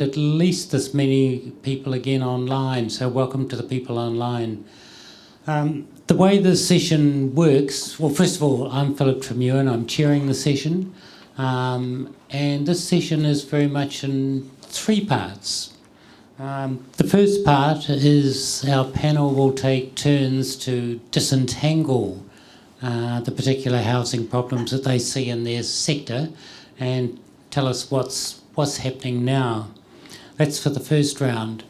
at least this many people again online, so welcome to the people online. The way the session works, well, first of all, I'm Philip Tremew, I'm chairing the session, and this session is very much in three parts. The first part is our panel will take turns to disentangle the particular housing problems that they see in their sector and tell us what's happening now. That's for the first round.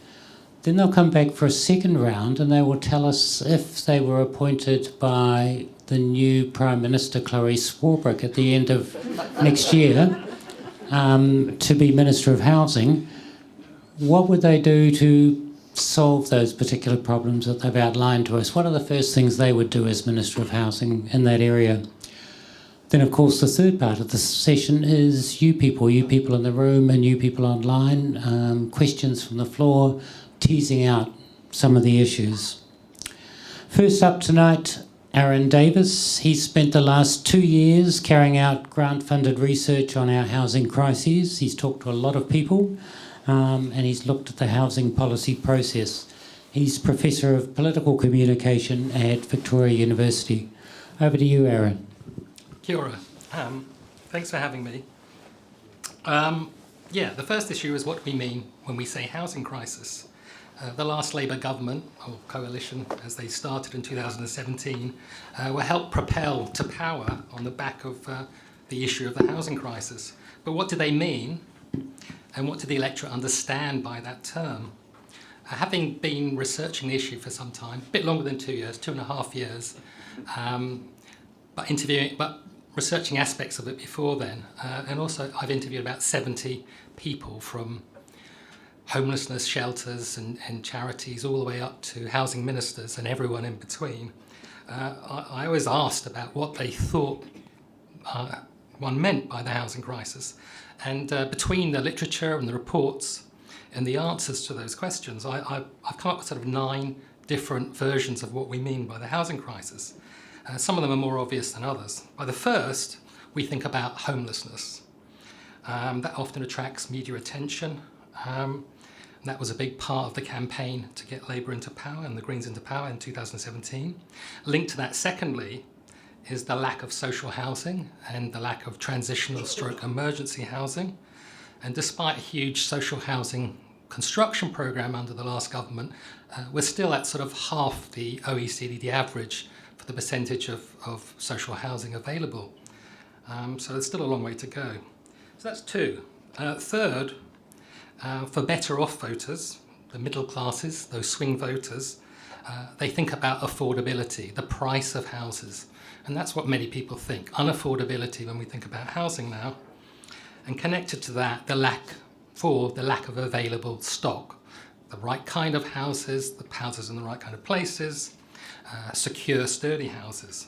Then they'll come back for a second round and they will tell us if they were appointed by the new Prime Minister, Clarice Swarbrick, at the end of next year to be Minister of Housing, what would they do to solve those particular problems that they've outlined to us? What are the first things they would do as Minister of Housing in that area? Then, of course, the third part of the session is you people in the room and you people online, questions from the floor, teasing out some of the issues. First up tonight, Aeron Davis. He's spent the last 2 years carrying out grant-funded research on our housing crises. He's talked to a lot of people and he's looked at the housing policy process. He's Professor of Political Communication at Victoria University. Over to you, Aeron. Kia ora. Thanks for having me. The first issue is what we mean when we say housing crisis. The last Labour government, or coalition, as they started in 2017, were helped propel to power on the back of the issue of the housing crisis. But what do they mean, and what did the electorate understand by that term? Having been researching the issue for some time, a bit longer than 2 years, 2.5 years, but researching aspects of it before then, and also I've interviewed about 70 people from homelessness shelters and charities all the way up to housing ministers and everyone in between. I was asked about what they thought one meant by the housing crisis, and between the literature and the reports and the answers to those questions, I've come up with sort of 9 different versions of what we mean by the housing crisis. Some of them are more obvious than others. By the first, we think about homelessness. That often attracts media attention. And that was a big part of the campaign to get Labour into power and the Greens into power in 2017. Linked to that, secondly, is the lack of social housing and the lack of transitional stroke emergency housing. And despite a huge social housing construction programme under the last government, we're still at sort of half the OECD average for the percentage of social housing available. So there's still a long way to go. So that's 2. Third, for better off voters, the middle classes, those swing voters, they think about affordability, the price of houses. And that's what many people think, unaffordability when we think about housing now. And connected to that, the lack of available stock, the right kind of houses, the houses in the right kind of places, secure, sturdy houses.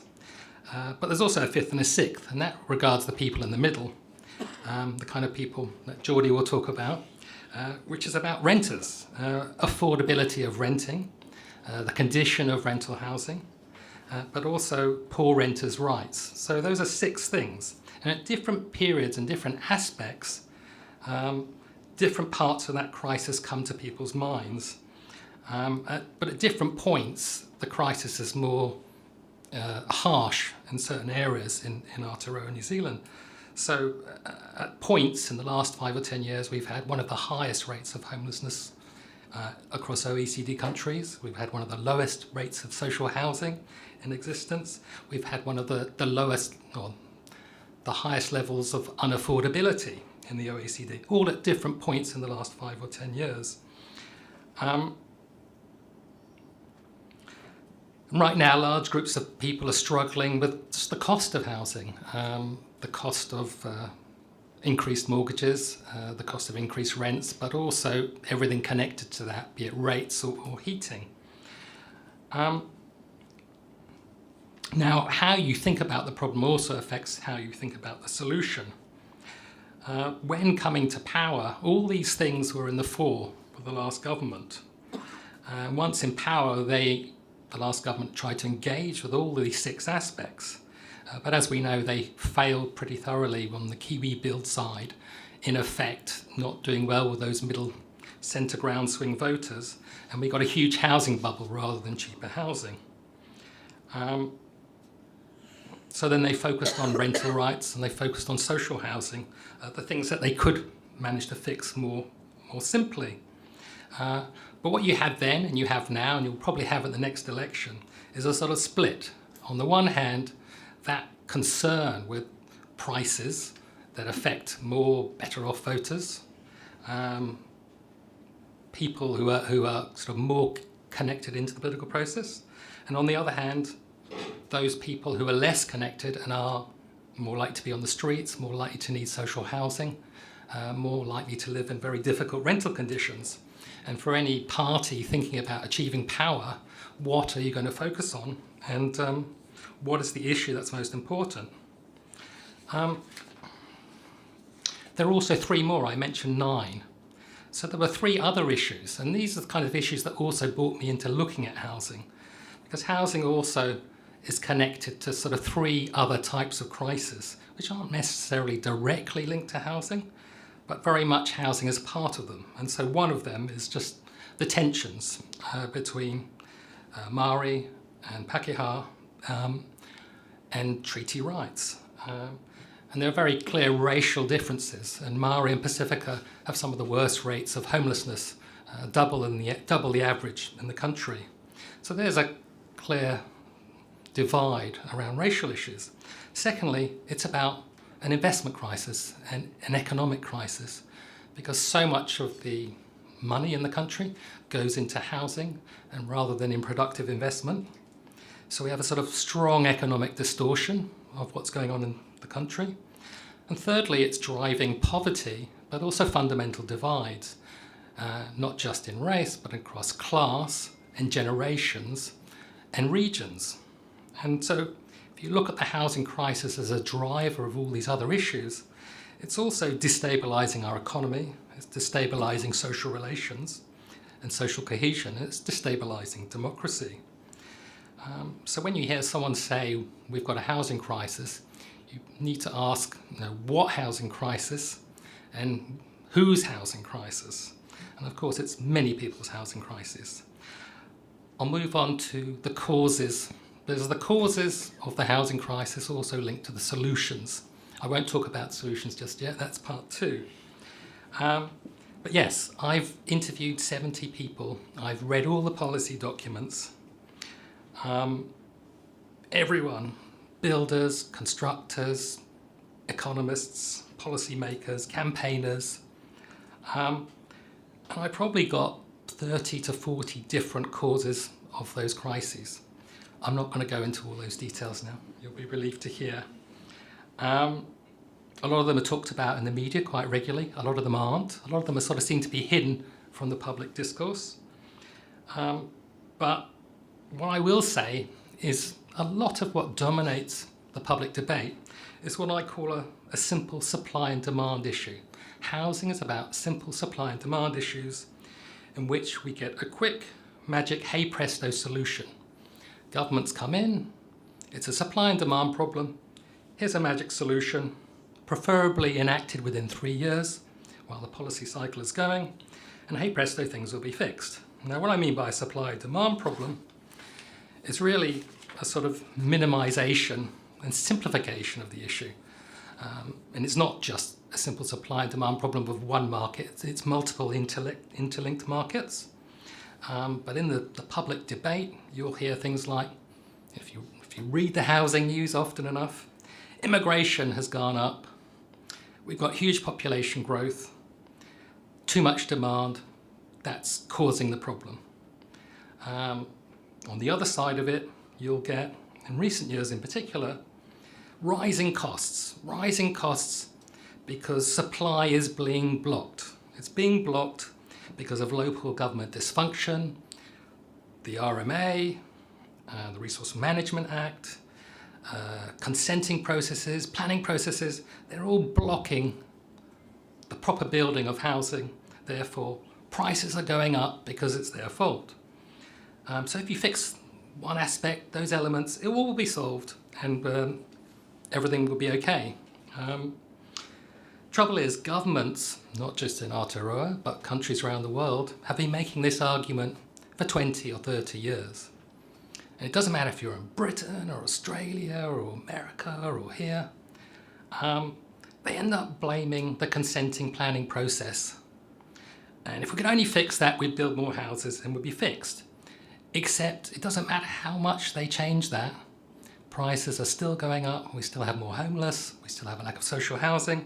But there's also a 5th and a 6th, and that regards the people in the middle, the kind of people that Geordie will talk about, which is about renters, affordability of renting, the condition of rental housing, but also poor renters' rights. So those are 6 things. And at different periods and different aspects, different parts of that crisis come to people's minds. But at different points, the crisis is more harsh in certain areas in Aotearoa, New Zealand. So at points in the last 5 or 10 years, we've had one of the highest rates of homelessness across OECD countries. We've had one of the lowest rates of social housing in existence. We've had one of the lowest, or the highest levels of unaffordability in the OECD, all at different points in the last 5 or 10 years. Right now, large groups of people are struggling with just the cost of housing, the cost of increased mortgages, the cost of increased rents, but also everything connected to that, be it rates or heating. Now, how you think about the problem also affects how you think about the solution. When coming to power, all these things were in the fore for the last government. Once in power, the last government tried to engage with all these 6 aspects. But as we know, they failed pretty thoroughly on the Kiwi build side in effect not doing well with those middle centre ground swing voters, and we got a huge housing bubble rather than cheaper housing. So then they focused on rental rights and they focused on social housing, the things that they could manage to fix more simply. But what you had then and you have now, and you'll probably have at the next election, is a sort of split. On the one hand, that concern with prices that affect more better off voters, people who are sort of more connected into the political process, and on the other hand, those people who are less connected and are more likely to be on the streets, more likely to need social housing, more likely to live in very difficult rental conditions. And for any party thinking about achieving power, what are you going to focus on, and what is the issue that's most important? There are also 3 more. I mentioned 9. So there were 3 other issues, and these are the kind of issues that also brought me into looking at housing, because housing also is connected to sort of 3 other types of crises, which aren't necessarily directly linked to housing, but very much housing is part of them. And so one of them is just the tensions between Maori and Pakeha and treaty rights. And there are very clear racial differences, and Maori and Pacifica have some of the worst rates of homelessness, double the average in the country. So there's a clear divide around racial issues. Secondly, it's about an investment crisis and an economic crisis, because so much of the money in the country goes into housing and rather than in productive investment. So we have a sort of strong economic distortion of what's going on in the country. And thirdly, it's driving poverty, but also fundamental divides, not just in race, but across class and generations and regions. And so if you look at the housing crisis as a driver of all these other issues, it's also destabilising our economy, it's destabilising social relations and social cohesion, it's destabilising democracy. So when you hear someone say we've got a housing crisis, you need to ask, what housing crisis and whose housing crisis? And of course it's many people's housing crisis. I'll move on to the causes. There's the causes of the housing crisis also linked to the solutions. I won't talk about solutions just yet, that's part 2. But yes, I've interviewed 70 people, I've read all the policy documents. Everyone, builders, constructors, economists, policymakers, campaigners, and I probably got 30 to 40 different causes of those crises. I'm not going to go into all those details now, you'll be relieved to hear. A lot of them are talked about in the media quite regularly, a lot of them aren't. A lot of them are sort of seen to be hidden from the public discourse. But what I will say is a lot of what dominates the public debate is what I call a simple supply and demand issue. Housing is about simple supply and demand issues in which we get a quick, magic, hey presto solution. Governments come in, it's a supply and demand problem, here's a magic solution, preferably enacted within 3 years while the policy cycle is going, and hey presto, things will be fixed. Now what I mean by a supply and demand problem is really a sort of minimization and simplification of the issue. And it's not just a simple supply and demand problem of one market, it's multiple interlinked markets. But in the public debate, you'll hear things like, if you read the housing news often enough, immigration has gone up, we've got huge population growth, too much demand, that's causing the problem. On the other side of it, you'll get, in recent years in particular, rising costs because supply is being blocked. It's being blocked because of local government dysfunction, the RMA, the Resource Management Act, consenting processes, planning processes, they're all blocking the proper building of housing. Therefore, prices are going up because it's their fault. So if you fix one aspect, those elements, it will be solved and everything will be okay. Trouble is, governments, not just in Aotearoa, but countries around the world, have been making this argument for 20 or 30 years. And it doesn't matter if you're in Britain or Australia or America or here, they end up blaming the consenting planning process. And if we could only fix that, we'd build more houses and we'd be fixed. Except it doesn't matter how much they change that. Prices are still going up, we still have more homeless, we still have a lack of social housing.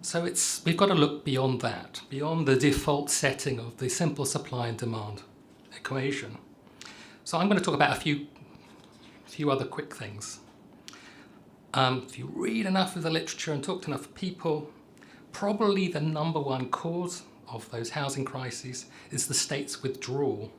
So we've got to look beyond that, beyond the default setting of the simple supply and demand equation. So I'm going to talk about a few other quick things. If you read enough of the literature and talk to enough people, probably the number one cause of those housing crises is the state's withdrawal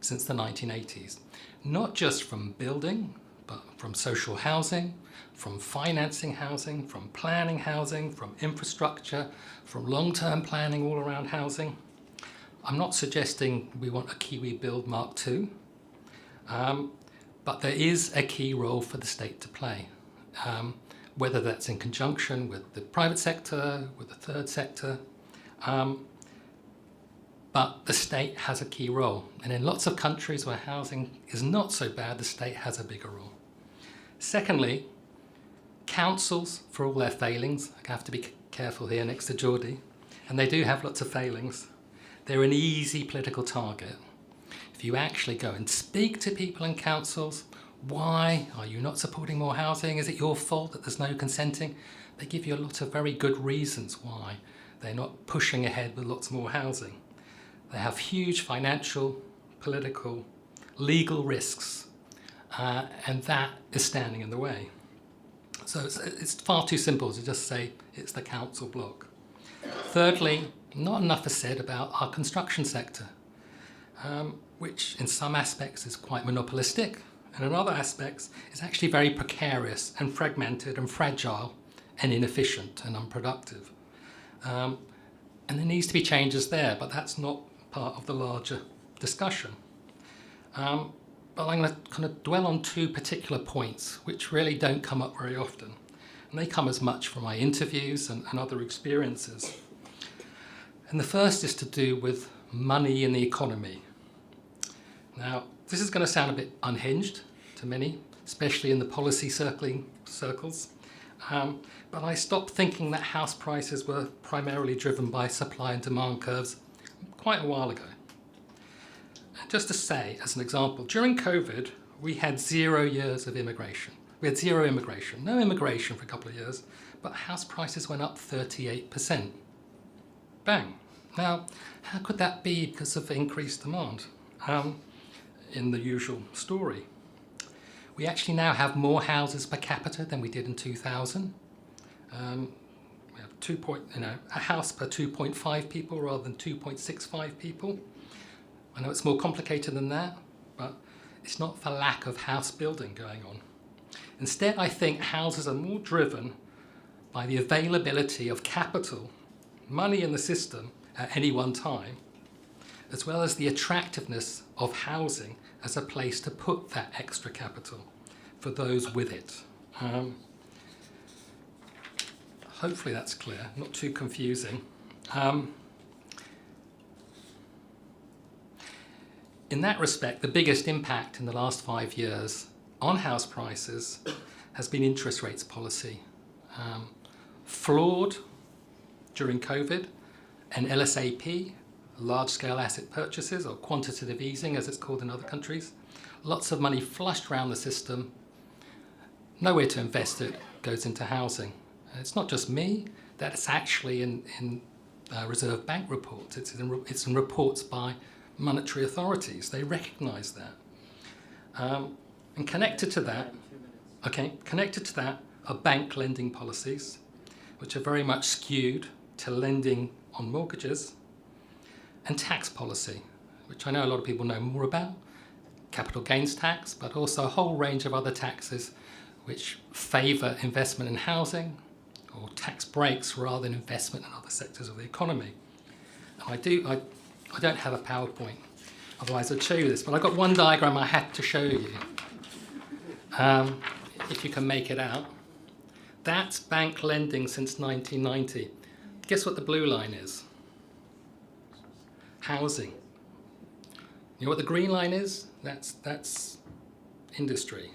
since the 1980s. Not just from building, but from social housing, from financing housing, from planning housing, from infrastructure, from long-term planning all around housing. I'm not suggesting we want a Kiwi Build Mark II, but there is a key role for the state to play, whether that's in conjunction with the private sector, with the third sector, but the state has a key role. And in lots of countries where housing is not so bad, the state has a bigger role. Secondly, councils, for all their failings, I have to be careful here next to Geordie, and they do have lots of failings, they're an easy political target. If you actually go and speak to people in councils, why are you not supporting more housing? Is it your fault that there's no consenting? They give you a lot of very good reasons why they're not pushing ahead with lots more housing. They have huge financial, political, legal risks, and that is standing in the way. So it's far too simple to just say it's the council block. Thirdly, not enough is said about our construction sector, which in some aspects is quite monopolistic, and in other aspects is actually very precarious and fragmented and fragile and inefficient and unproductive. And there needs to be changes there, but that's not part of the larger discussion. But I'm going to kind of dwell on two particular points which really don't come up very often. And they come as much from my interviews and other experiences. And the first is to do with money in the economy. Now, this is going to sound a bit unhinged to many, especially in the policy circles. But I stopped thinking that house prices were primarily driven by supply and demand curves quite a while ago. Just to say, as an example, during COVID, we had 0 years of immigration. We had zero immigration, no immigration for a couple of years, but house prices went up 38%. Bang. Now, how could that be because of increased demand? In the usual story. We actually now have more houses per capita than we did in 2000. We have a house per 2.5 people rather than 2.65 people. I know it's more complicated than that, but it's not for lack of house building going on. Instead, I think houses are more driven by the availability of capital, money in the system at any one time, as well as the attractiveness of housing as a place to put that extra capital for those with it. Hopefully that's clear, not too confusing. In that respect, the biggest impact in the last 5 years on house prices has been interest rates policy. Flawed during COVID, and LSAP, large-scale asset purchases, or quantitative easing as it's called in other countries. Lots of money flushed around the system, nowhere to invest it, goes into housing. And it's not just me, that's actually in Reserve Bank reports, it's in reports by monetary authorities. They recognise that. And connected to that are bank lending policies, which are very much skewed to lending on mortgages, and tax policy, which I know a lot of people know more about, capital gains tax, but also a whole range of other taxes which favour investment in housing, or tax breaks rather than investment in other sectors of the economy. And I don't have a PowerPoint, otherwise I'd show you this, but I've got one diagram I had to show you. If you can make it out. That's bank lending since 1990. Guess what the blue line is? Housing. You know what the green line is? That's industry.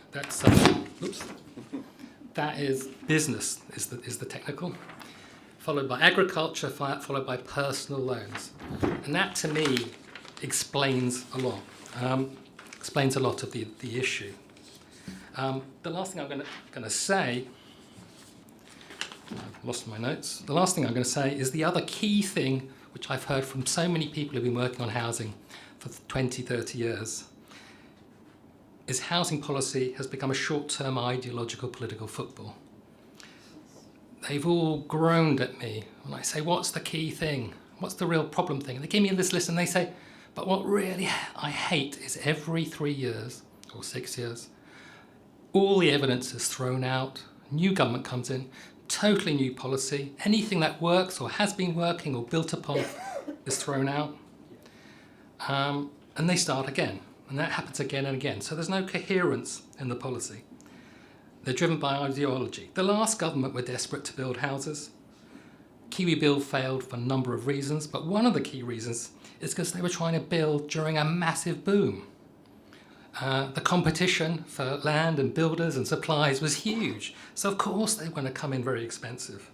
That is business, is the technical. Followed by agriculture, followed by personal loans. And that, to me, explains a lot. Explains a lot of the issue. The last thing I'm going to say, I've lost my notes. The last thing I'm going to say is the other key thing, which I've heard from so many people who've been working on housing for 20, 30 years, is housing policy has become a short-term ideological political football. They've all groaned at me when I say, what's the key thing? What's the real problem thing? And they give me this list and they say, but what really I hate is every 3 years or 6 years, all the evidence is thrown out, new government comes in, totally new policy, anything that works or has been working or built upon is thrown out, and they start again. And that happens again and again. So there's no coherence in the policy. They're driven by ideology. The last government were desperate to build houses. Kiwi Bill failed for a number of reasons, but one of the key reasons is because they were trying to build during a massive boom. The competition for land and builders and supplies was huge, so of course they were going to come in very expensive.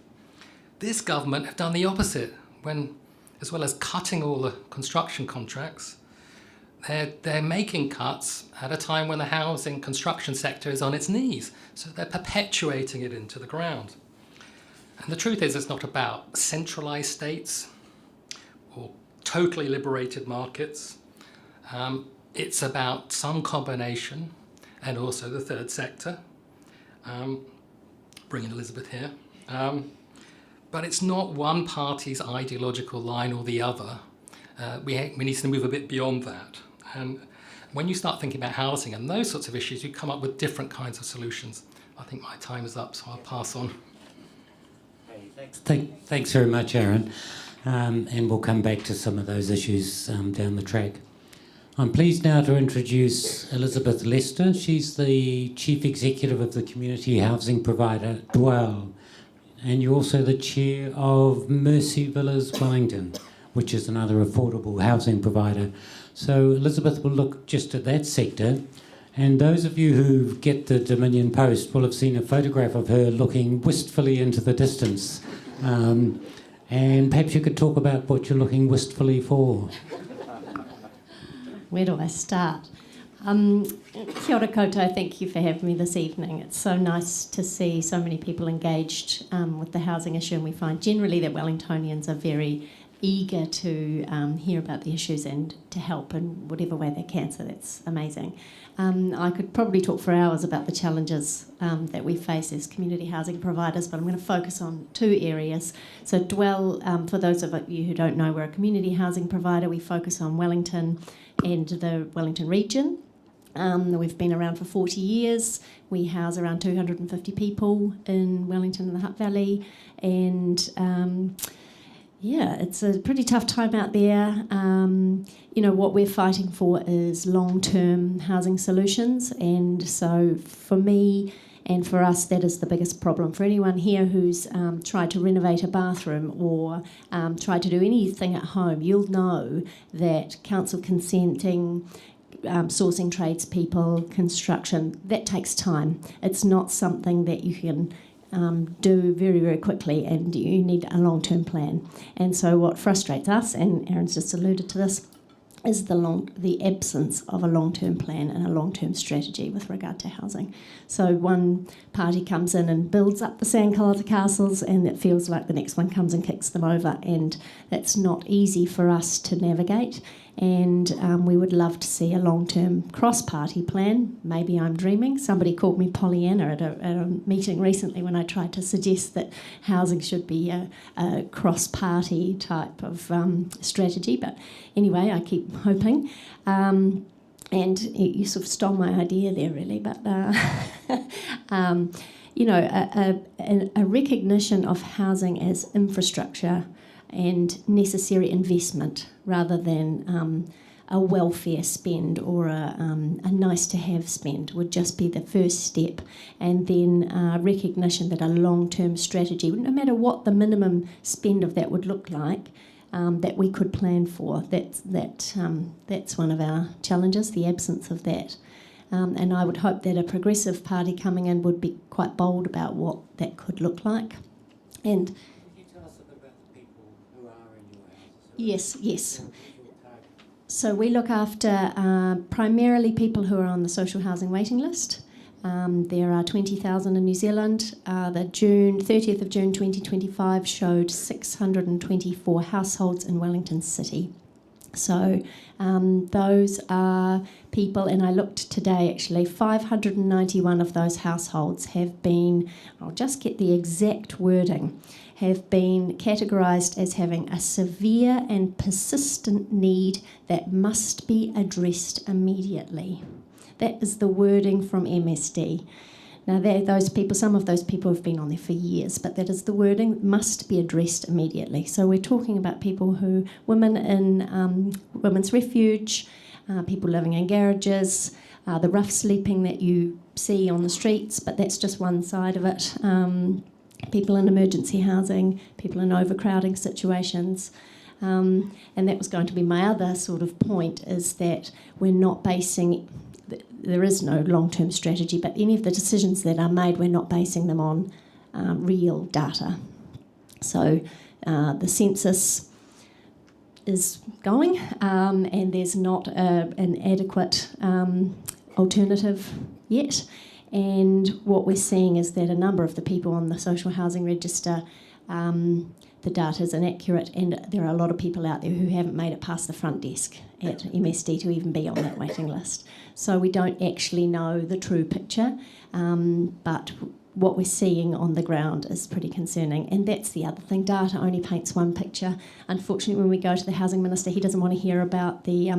This government have done the opposite, when, as well as cutting all the construction contracts, they're making cuts at a time when the housing construction sector is on its knees, so they're perpetuating it into the ground. And the truth is, it's not about centralised states or totally liberated markets. It's about some combination, and also the third sector. Bring in Elizabeth here. But it's not one party's ideological line or the other. We need to move a bit beyond that. And when you start thinking about housing and those sorts of issues, you come up with different kinds of solutions. I think my time is up, so I'll pass on. Thanks very much, Aeron. And we'll come back to some of those issues down the track. I'm pleased now to introduce Elizabeth Lester. She's the Chief Executive of the community housing provider Dwell. And you're also the Chair of Mercy Villas Wellington, which is another affordable housing provider. So Elizabeth will look just at that sector. And those of you who get the Dominion Post will have seen a photograph of her looking wistfully into the distance. And perhaps you could talk about what you're looking wistfully for. Where do I start? Kia ora koutou, thank you for having me this evening. It's so nice to see so many people engaged with the housing issue, and we find generally that Wellingtonians are very eager to hear about the issues and to help in whatever way they can, so that's amazing. I could probably talk for hours about the challenges that we face as community housing providers, but I'm going to focus on two areas. So Dwell, for those of you who don't know, we're a community housing provider. We focus on Wellington and the Wellington region. We've been around for 40 years. We house around 250 people in Wellington and the Hutt Valley, and it's a pretty tough time out there. What we're fighting for is long-term housing solutions, and so for me and for us, that is the biggest problem. For anyone here who's tried to renovate a bathroom or tried to do anything at home, you'll know that council consenting, sourcing tradespeople, construction, that takes time. It's not something that you can do very, very quickly, and you need a long-term plan. And so what frustrates us, and Aeron's just alluded to this, is the absence of a long-term plan and a long-term strategy with regard to housing. So one party comes in and builds up the sandcastle castles, and it feels like the next one comes and kicks them over, and that's not easy for us to navigate. And we would love to see a long-term cross-party plan. Maybe I'm dreaming. Somebody called me Pollyanna at a meeting recently when I tried to suggest that housing should be a cross-party type of strategy. But anyway, I keep hoping. And you sort of stole my idea there, really. But, a recognition of housing as infrastructure and necessary investment rather than a welfare spend or a nice to have spend would just be the first step, and then recognition that a long-term strategy, no matter what the minimum spend of that would look like, that we could plan for. That's one of our challenges, the absence of that. And I would hope that a progressive party coming in would be quite bold about what that could look like. And Can you tell us a bit about the people who are in your houses? yes. So we look after primarily people who are on the social housing waiting list. There are 20,000 in New Zealand. The 30th of June 2025 showed 624 households in Wellington City. So those are people, and I looked today actually, 591 of those households have been, I'll just get the exact wording, have been categorised as having a severe and persistent need that must be addressed immediately. That is the wording from MSD. Now, some of those people have been on there for years, but that is the wording, must be addressed immediately. So we're talking about women in women's refuge, people living in garages, the rough sleeping that you see on the streets, but that's just one side of it. People in emergency housing, people in overcrowding situations. And that was going to be my other sort of point, is that we're not basing... There is no long-term strategy, but any of the decisions that are made, we're not basing them on real data. So the census is going, and there's not an adequate alternative yet. And what we're seeing is that a number of the people on the social housing register, the data is inaccurate, and there are a lot of people out there who haven't made it past the front desk at MSD to even be on that waiting list. So we don't actually know the true picture, but what we're seeing on the ground is pretty concerning. And that's the other thing, data only paints one picture. Unfortunately, when we go to the Housing Minister, he doesn't want to hear about the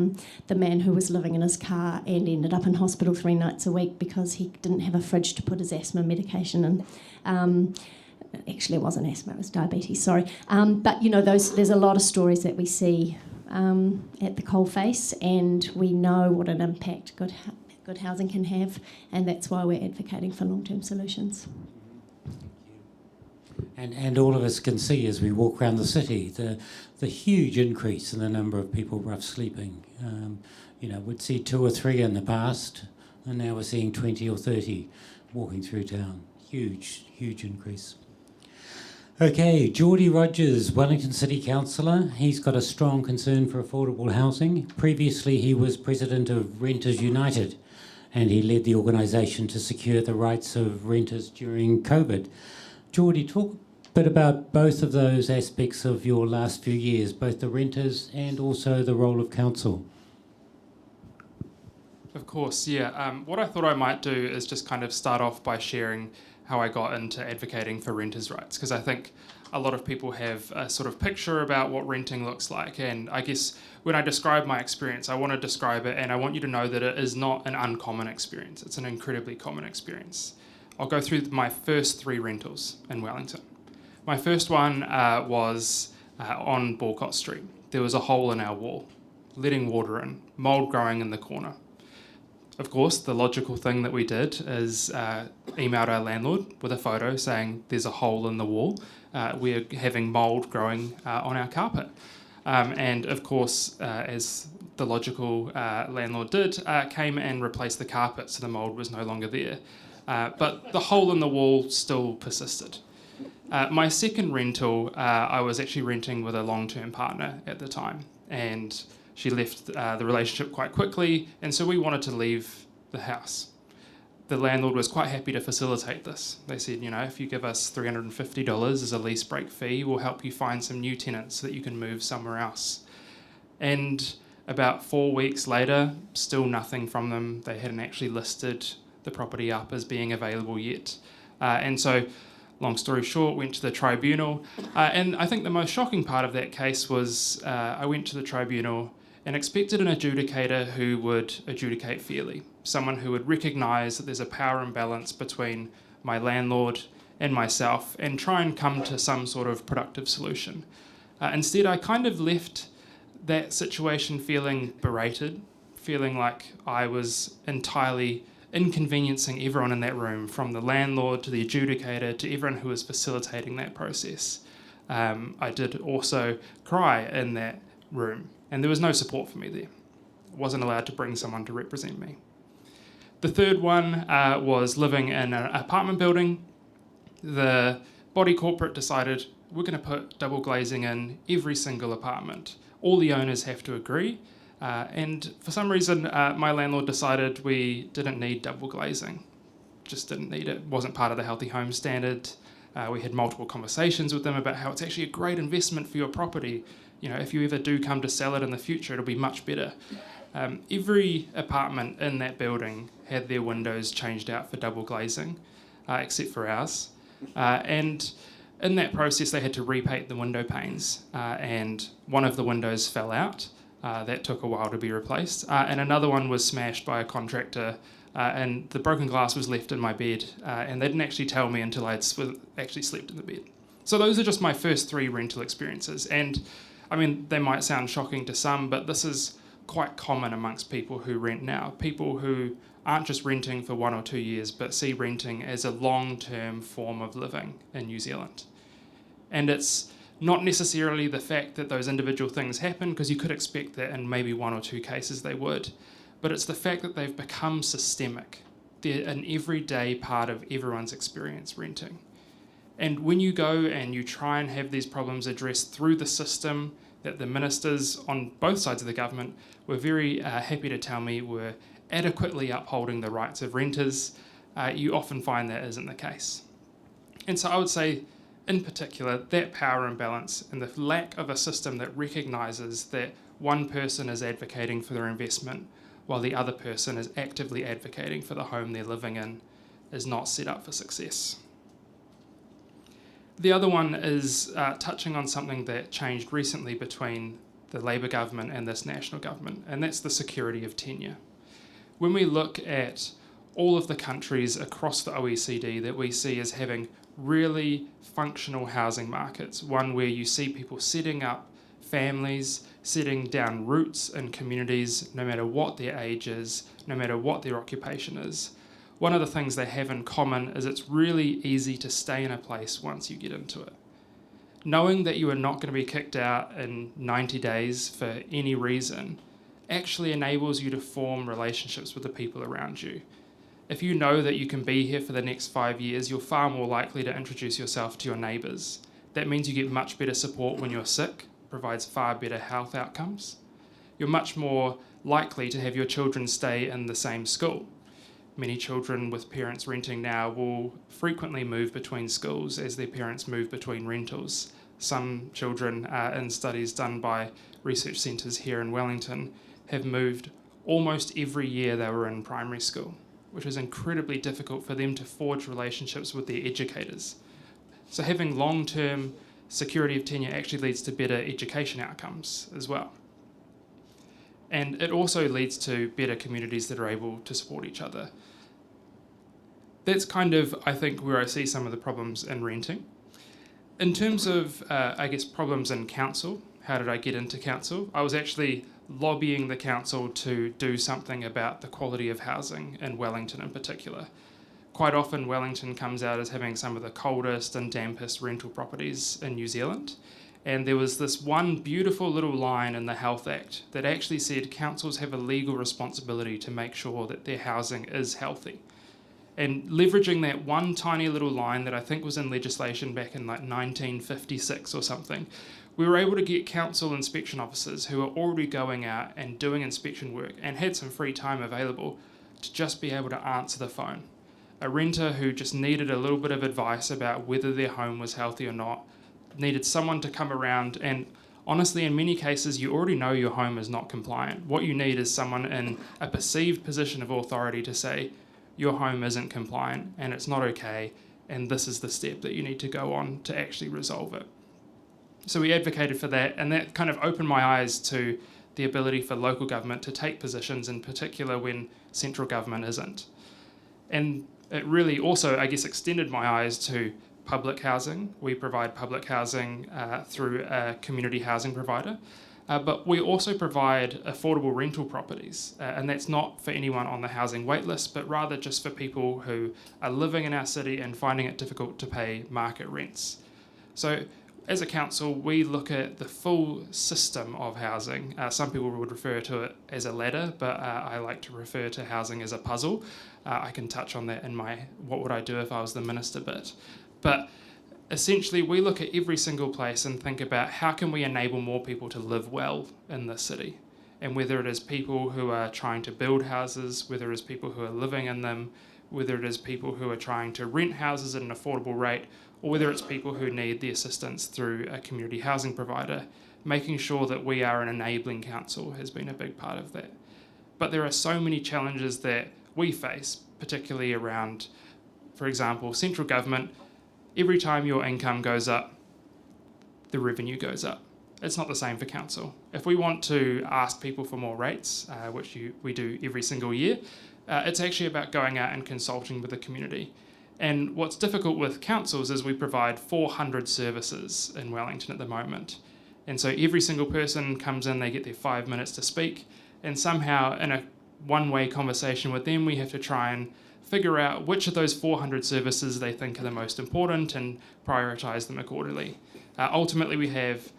man who was living in his car and ended up in hospital 3 nights a week because he didn't have a fridge to put his asthma medication in. Actually, it wasn't asthma, it was diabetes, sorry. But, there's a lot of stories that we see at the coalface, and we know what an impact good housing can have, and that's why we're advocating for long-term solutions. And all of us can see as we walk around the city the huge increase in the number of people rough sleeping. We'd see 2 or 3 in the past, and now we're seeing 20 or 30 walking through town. Huge increase. Okay, Geordie Rogers, Wellington City Councillor. He's got a strong concern for affordable housing. Previously, he was president of Renters United, and he led the organisation to secure the rights of renters during COVID. Geordie, talk a bit about both of those aspects of your last few years, both the renters and also the role of council. Of course, yeah. What I thought I might do is just kind of start off by sharing how I got into advocating for renters' rights, because I think a lot of people have a sort of picture about what renting looks like, and I guess when I describe my experience, I want to describe it, and I want you to know that it is not an uncommon experience. It's an incredibly common experience. I'll go through my first 3 rentals in Wellington. My first one was on Balcott Street. There was a hole in our wall, letting water in, mould growing in the corner. Of course, the logical thing that we did is emailed our landlord with a photo saying there's a hole in the wall. We're having mould growing on our carpet. And of course, as the logical landlord did, came and replaced the carpet, so the mould was no longer there. But the hole in the wall still persisted. My second rental, I was actually renting with a long-term partner at the time, and she left the relationship quite quickly, and so we wanted to leave the house. The landlord was quite happy to facilitate this. They said, if you give us $350 as a lease break fee, we'll help you find some new tenants so that you can move somewhere else. And about 4 weeks later, still nothing from them. They hadn't actually listed the property up as being available yet. And so, long story short, went to the tribunal. And I think the most shocking part of that case was I went to the tribunal and expected an adjudicator who would adjudicate fairly, someone who would recognise that there's a power imbalance between my landlord and myself and try and come to some sort of productive solution. Instead, I kind of left that situation feeling berated, feeling like I was entirely inconveniencing everyone in that room, from the landlord to the adjudicator to everyone who was facilitating that process. I did also cry in that room, and there was no support for me there. I wasn't allowed to bring someone to represent me. The third one was living in an apartment building. The body corporate decided we're going to put double glazing in every single apartment. All the owners have to agree. And for some reason, my landlord decided we didn't need double glazing. Just didn't need it. It wasn't part of the Healthy Home Standard. We had multiple conversations with them about how it's actually a great investment for your property. If you ever do come to sell it in the future, it'll be much better. Every apartment in that building had their windows changed out for double glazing, except for ours. And in that process, they had to repaint the window panes, and one of the windows fell out. That took a while to be replaced. And another one was smashed by a contractor, and the broken glass was left in my bed, and they didn't actually tell me until I'd actually slept in the bed. So those are just my first 3 rental experiences. And I mean, they might sound shocking to some, but this is quite common amongst people who rent now. People who aren't just renting for 1 or 2 years, but see renting as a long-term form of living in New Zealand. And it's not necessarily the fact that those individual things happen, because you could expect that in maybe 1 or 2 cases they would, but it's the fact that they've become systemic. They're an everyday part of everyone's experience renting. And when you go and you try and have these problems addressed through the system that the ministers on both sides of the government were very happy to tell me were adequately upholding the rights of renters, you often find that isn't the case. And so I would say, in particular, that power imbalance and the lack of a system that recognises that one person is advocating for their investment while the other person is actively advocating for the home they're living in is not set up for success. The other one is touching on something that changed recently between the Labour government and this national government, and that's the security of tenure. When we look at all of the countries across the OECD that we see as having really functional housing markets, one where you see people setting up families, setting down roots in communities, no matter what their age is, no matter what their occupation is, one of the things they have in common is it's really easy to stay in a place once you get into it. Knowing that you are not going to be kicked out in 90 days for any reason actually enables you to form relationships with the people around you. If you know that you can be here for the next 5 years, you're far more likely to introduce yourself to your neighbours. That means you get much better support when you're sick, provides far better health outcomes. You're much more likely to have your children stay in the same school. Many children with parents renting now will frequently move between schools as their parents move between rentals. Some children, in studies done by research centres here in Wellington, have moved almost every year they were in primary school, which is incredibly difficult for them to forge relationships with their educators. So having long-term security of tenure actually leads to better education outcomes as well. And it also leads to better communities that are able to support each other. That's kind of, I think, where I see some of the problems in renting. In terms of, problems in council, how did I get into council? I was actually lobbying the council to do something about the quality of housing in Wellington in particular. Quite often Wellington comes out as having some of the coldest and dampest rental properties in New Zealand, and there was this one beautiful little line in the Health Act that actually said councils have a legal responsibility to make sure that their housing is healthy. And leveraging that one tiny little line that I think was in legislation back in like 1956 or something, we were able to get council inspection officers who were already going out and doing inspection work and had some free time available to just be able to answer the phone. A renter who just needed a little bit of advice about whether their home was healthy or not, needed someone to come around, and honestly, in many cases, you already know your home is not compliant. What you need is someone in a perceived position of authority to say, your home isn't compliant and it's not okay, and this is the step that you need to go on to actually resolve it. So we advocated for that, and that kind of opened my eyes to the ability for local government to take positions, in particular when central government isn't. And it really also, I guess, extended my eyes to public housing. We provide public housing through a community housing provider. But we also provide affordable rental properties, and that's not for anyone on the housing wait list, but rather just for people who are living in our city and finding it difficult to pay market rents. So as a council, we look at the full system of housing. Some people would refer to it as a ladder, but I like to refer to housing as a puzzle. I can touch on that in my what would I do if I was the minister bit. But essentially, we look at every single place and think about how can we enable more people to live well in this city. And whether it is people who are trying to build houses, whether it is people who are living in them, whether it is people who are trying to rent houses at an affordable rate, or whether it's people who need the assistance through a community housing provider, making sure that we are an enabling council has been a big part of that. But there are so many challenges that we face, particularly around, for example, central government. Every time your income goes up, the revenue goes up. It's not the same for council. If we want to ask people for more rates, which we do every single year, it's actually about going out and consulting with the community. And what's difficult with councils is we provide 400 services in Wellington at the moment. And so every single person comes in, they get their 5 minutes to speak, and somehow in a one-way conversation with them, we have to try and figure out which of those 400 services they think are the most important and prioritise them accordingly. Ultimately, we have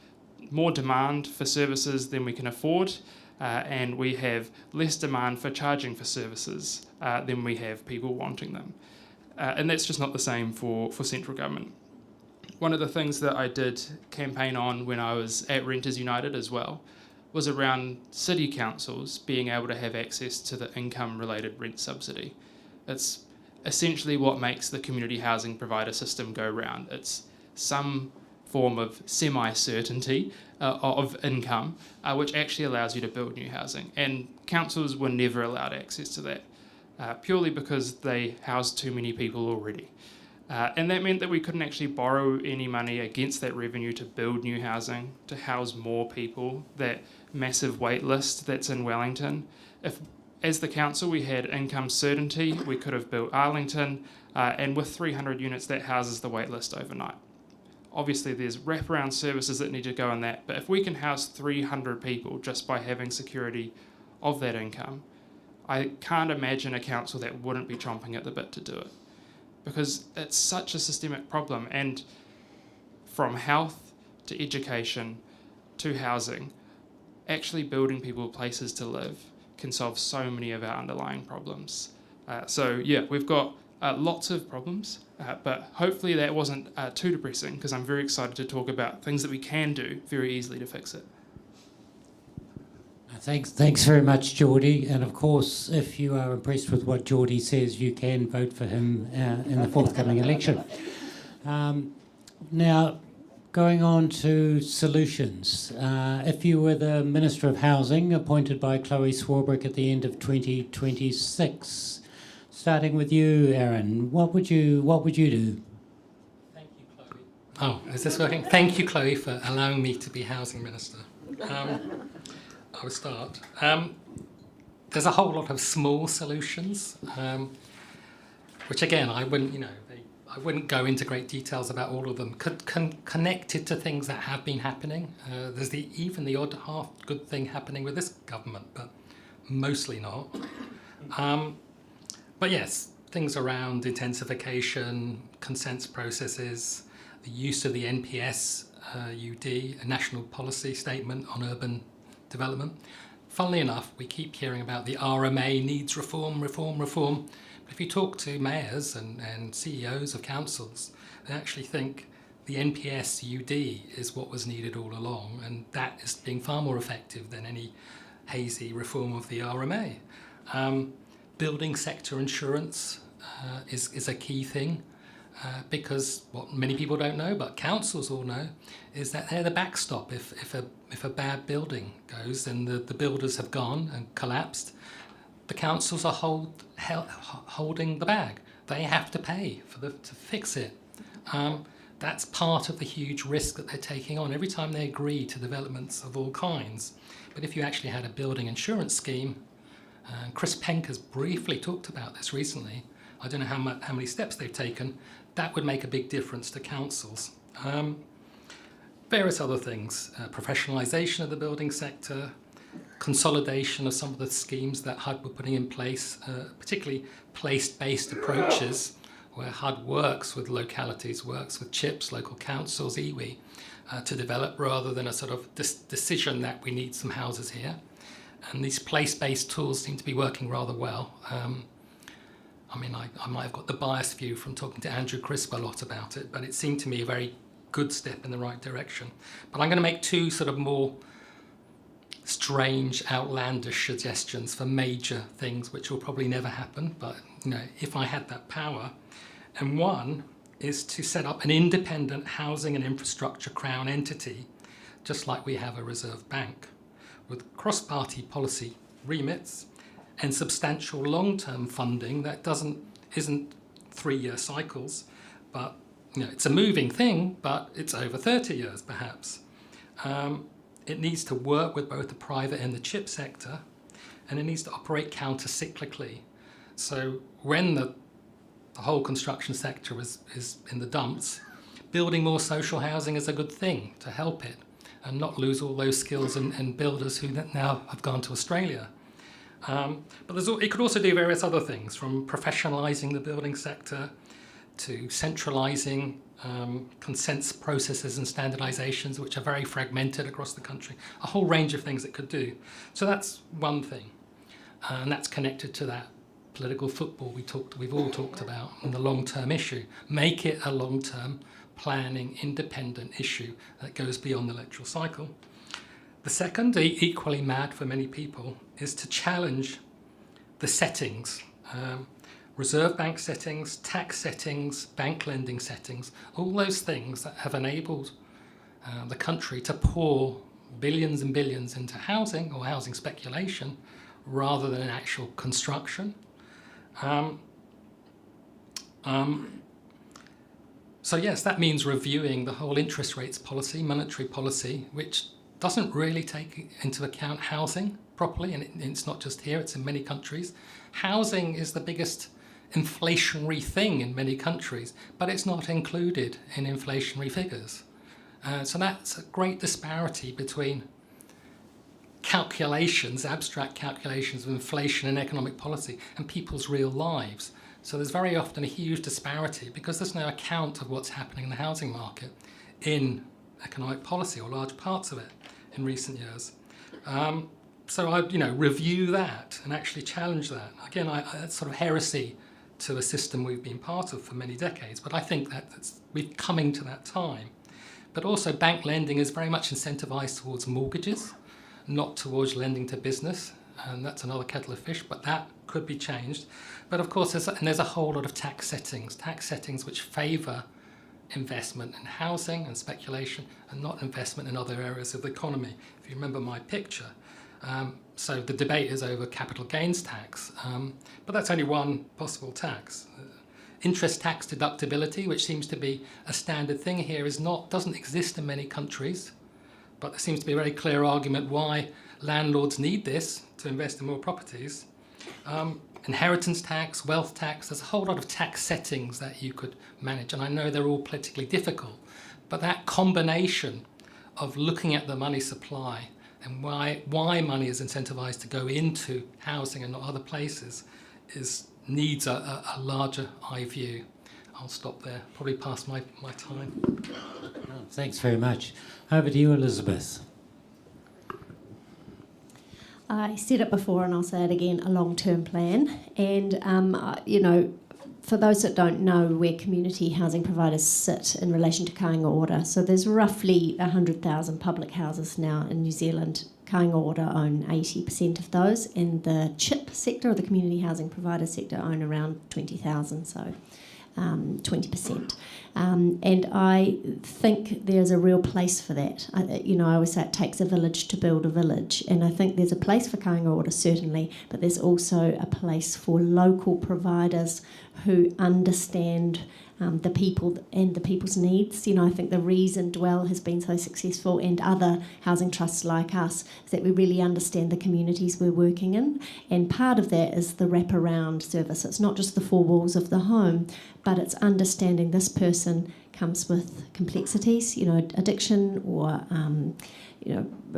more demand for services than we can afford, and we have less demand for charging for services than we have people wanting them. And that's just not the same for central government. One of the things that I did campaign on when I was at Renters United as well was around city councils being able to have access to the income-related rent subsidy. It's essentially what makes the community housing provider system go round. It's some form of semi-certainty of income, which actually allows you to build new housing. And councils were never allowed access to that, purely because they housed too many people already. And that meant that we couldn't actually borrow any money against that revenue to build new housing, to house more people, that massive wait list that's in Wellington. If, as the council, we had income certainty, we could have built Arlington, and with 300 units, that houses the wait list overnight. Obviously, there's wraparound services that need to go in that, but if we can house 300 people just by having security of that income, I can't imagine a council that wouldn't be chomping at the bit to do it, because it's such a systemic problem. And from health to education to housing, actually building people places to live can solve so many of our underlying problems. So yeah, we've got lots of problems, but hopefully that wasn't too depressing, because I'm very excited to talk about things that we can do very easily to fix it. Thanks very much, Geordie. And of course, if you are impressed with what Geordie says, you can vote for him in the forthcoming election. Now, going on to solutions. If you were the Minister of Housing, appointed by Chloe Swarbrick at the end of 2026, starting with you, Aeron, what would you do? Thank you, Chloe. Oh, is this working? Thank you, Chloe, for allowing me to be Housing Minister. I will start. There's a whole lot of small solutions, which again, I wouldn't go into great details about all of them. Connected to things that have been happening. There's even the odd half good thing happening with this government, but mostly not. But yes, things around intensification, consents processes, the use of the NPS UD, a national policy statement on urban development. Funnily enough, we keep hearing about the RMA needs reform. But if you talk to mayors and CEOs of councils, they actually think the NPS UD is what was needed all along, and that is being far more effective than any hazy reform of the RMA. Building sector insurance is a key thing. Because what many people don't know, but councils all know, is that they're the backstop. If a bad building goes and the builders have gone and collapsed, the councils are holding the bag. They have to pay to fix it. That's part of the huge risk that they're taking on every time they agree to developments of all kinds. But if you actually had a building insurance scheme, Chris Penk has briefly talked about this recently. I don't know how many steps they've taken. That would make a big difference to councils. various other things, professionalisation of the building sector, consolidation of some of the schemes that HUD were putting in place, particularly place-based approaches, where HUD works with localities, works with CHIPs, local councils, iwi, to develop rather than a sort of decision that we need some houses here. And these place-based tools seem to be working rather well. I mean, I might have got the biased view from talking to Andrew Crisp a lot about it, but it seemed to me a very good step in the right direction. But I'm going to make two sort of more strange, outlandish suggestions for major things which will probably never happen, but you know, if I had that power. And one is to set up an independent housing and infrastructure crown entity, just like we have a reserve bank, with cross-party policy remits and substantial long-term funding that isn't 3-year cycles, but you know, it's a moving thing, but it's over 30 years perhaps. It needs to work with both the private and the chip sector, and it needs to operate counter-cyclically. So when the whole construction sector is in the dumps, building more social housing is a good thing to help it and not lose all those skills and builders who now have gone to Australia. But it could also do various other things, from professionalising the building sector to centralising consents processes and standardisations, which are very fragmented across the country. A whole range of things it could do. So that's one thing, and that's connected to that political football we've all talked about, and the long-term issue. Make it a long-term planning, independent issue that goes beyond the electoral cycle. The second, equally mad for many people, is to challenge the settings. Reserve bank settings, tax settings, bank lending settings, all those things that have enabled the country to pour billions and billions into housing or housing speculation rather than actual construction. So yes, that means reviewing the whole interest rates policy, monetary policy, which doesn't really take into account housing properly, and it's not just here, it's in many countries. Housing is the biggest inflationary thing in many countries, but it's not included in inflationary figures. So that's a great disparity between calculations, abstract calculations of inflation and economic policy, and people's real lives. So there's very often a huge disparity because there's no account of what's happening in the housing market in economic policy, or large parts of it, in recent years. So I'd review that and actually challenge that. Again, it's sort of heresy to a system we've been part of for many decades, but I think we're coming to that time. But also bank lending is very much incentivised towards mortgages, not towards lending to business, and that's another kettle of fish, but that could be changed. But of course, there's a whole lot of tax settings which favour investment in housing and speculation and not investment in other areas of the economy. If you remember my picture, so the debate is over capital gains tax, but that's only one possible tax. Interest tax deductibility, which seems to be a standard thing here, doesn't exist in many countries, but there seems to be a very clear argument why landlords need this to invest in more properties. Inheritance tax, wealth tax, there's a whole lot of tax settings that you could manage, and I know they're all politically difficult, but that combination of looking at the money supply and why money is incentivised to go into housing and not other places needs a larger eye view. I'll stop there, probably past my time. Oh, thanks very much. Over to you, Elizabeth. I said it before and I'll say it again, a long-term plan. And, for those that don't know where community housing providers sit in relation to kāinga ora, so there's roughly 100,000 public houses now in New Zealand. Kāinga ora own 80% of those, and the CHIP sector, or the community housing provider sector, own around 20,000, so 20%. And I think there's a real place for that. I always say it takes a village to build a village, and I think there's a place for kāinga ora, certainly, but there's also a place for local providers who understand the people and the people's needs. I think the reason Dwell has been so successful, and other housing trusts like us, is that we really understand the communities we're working in, and part of that is the wraparound service. It's not just the four walls of the home, but it's understanding this person comes with complexities, addiction or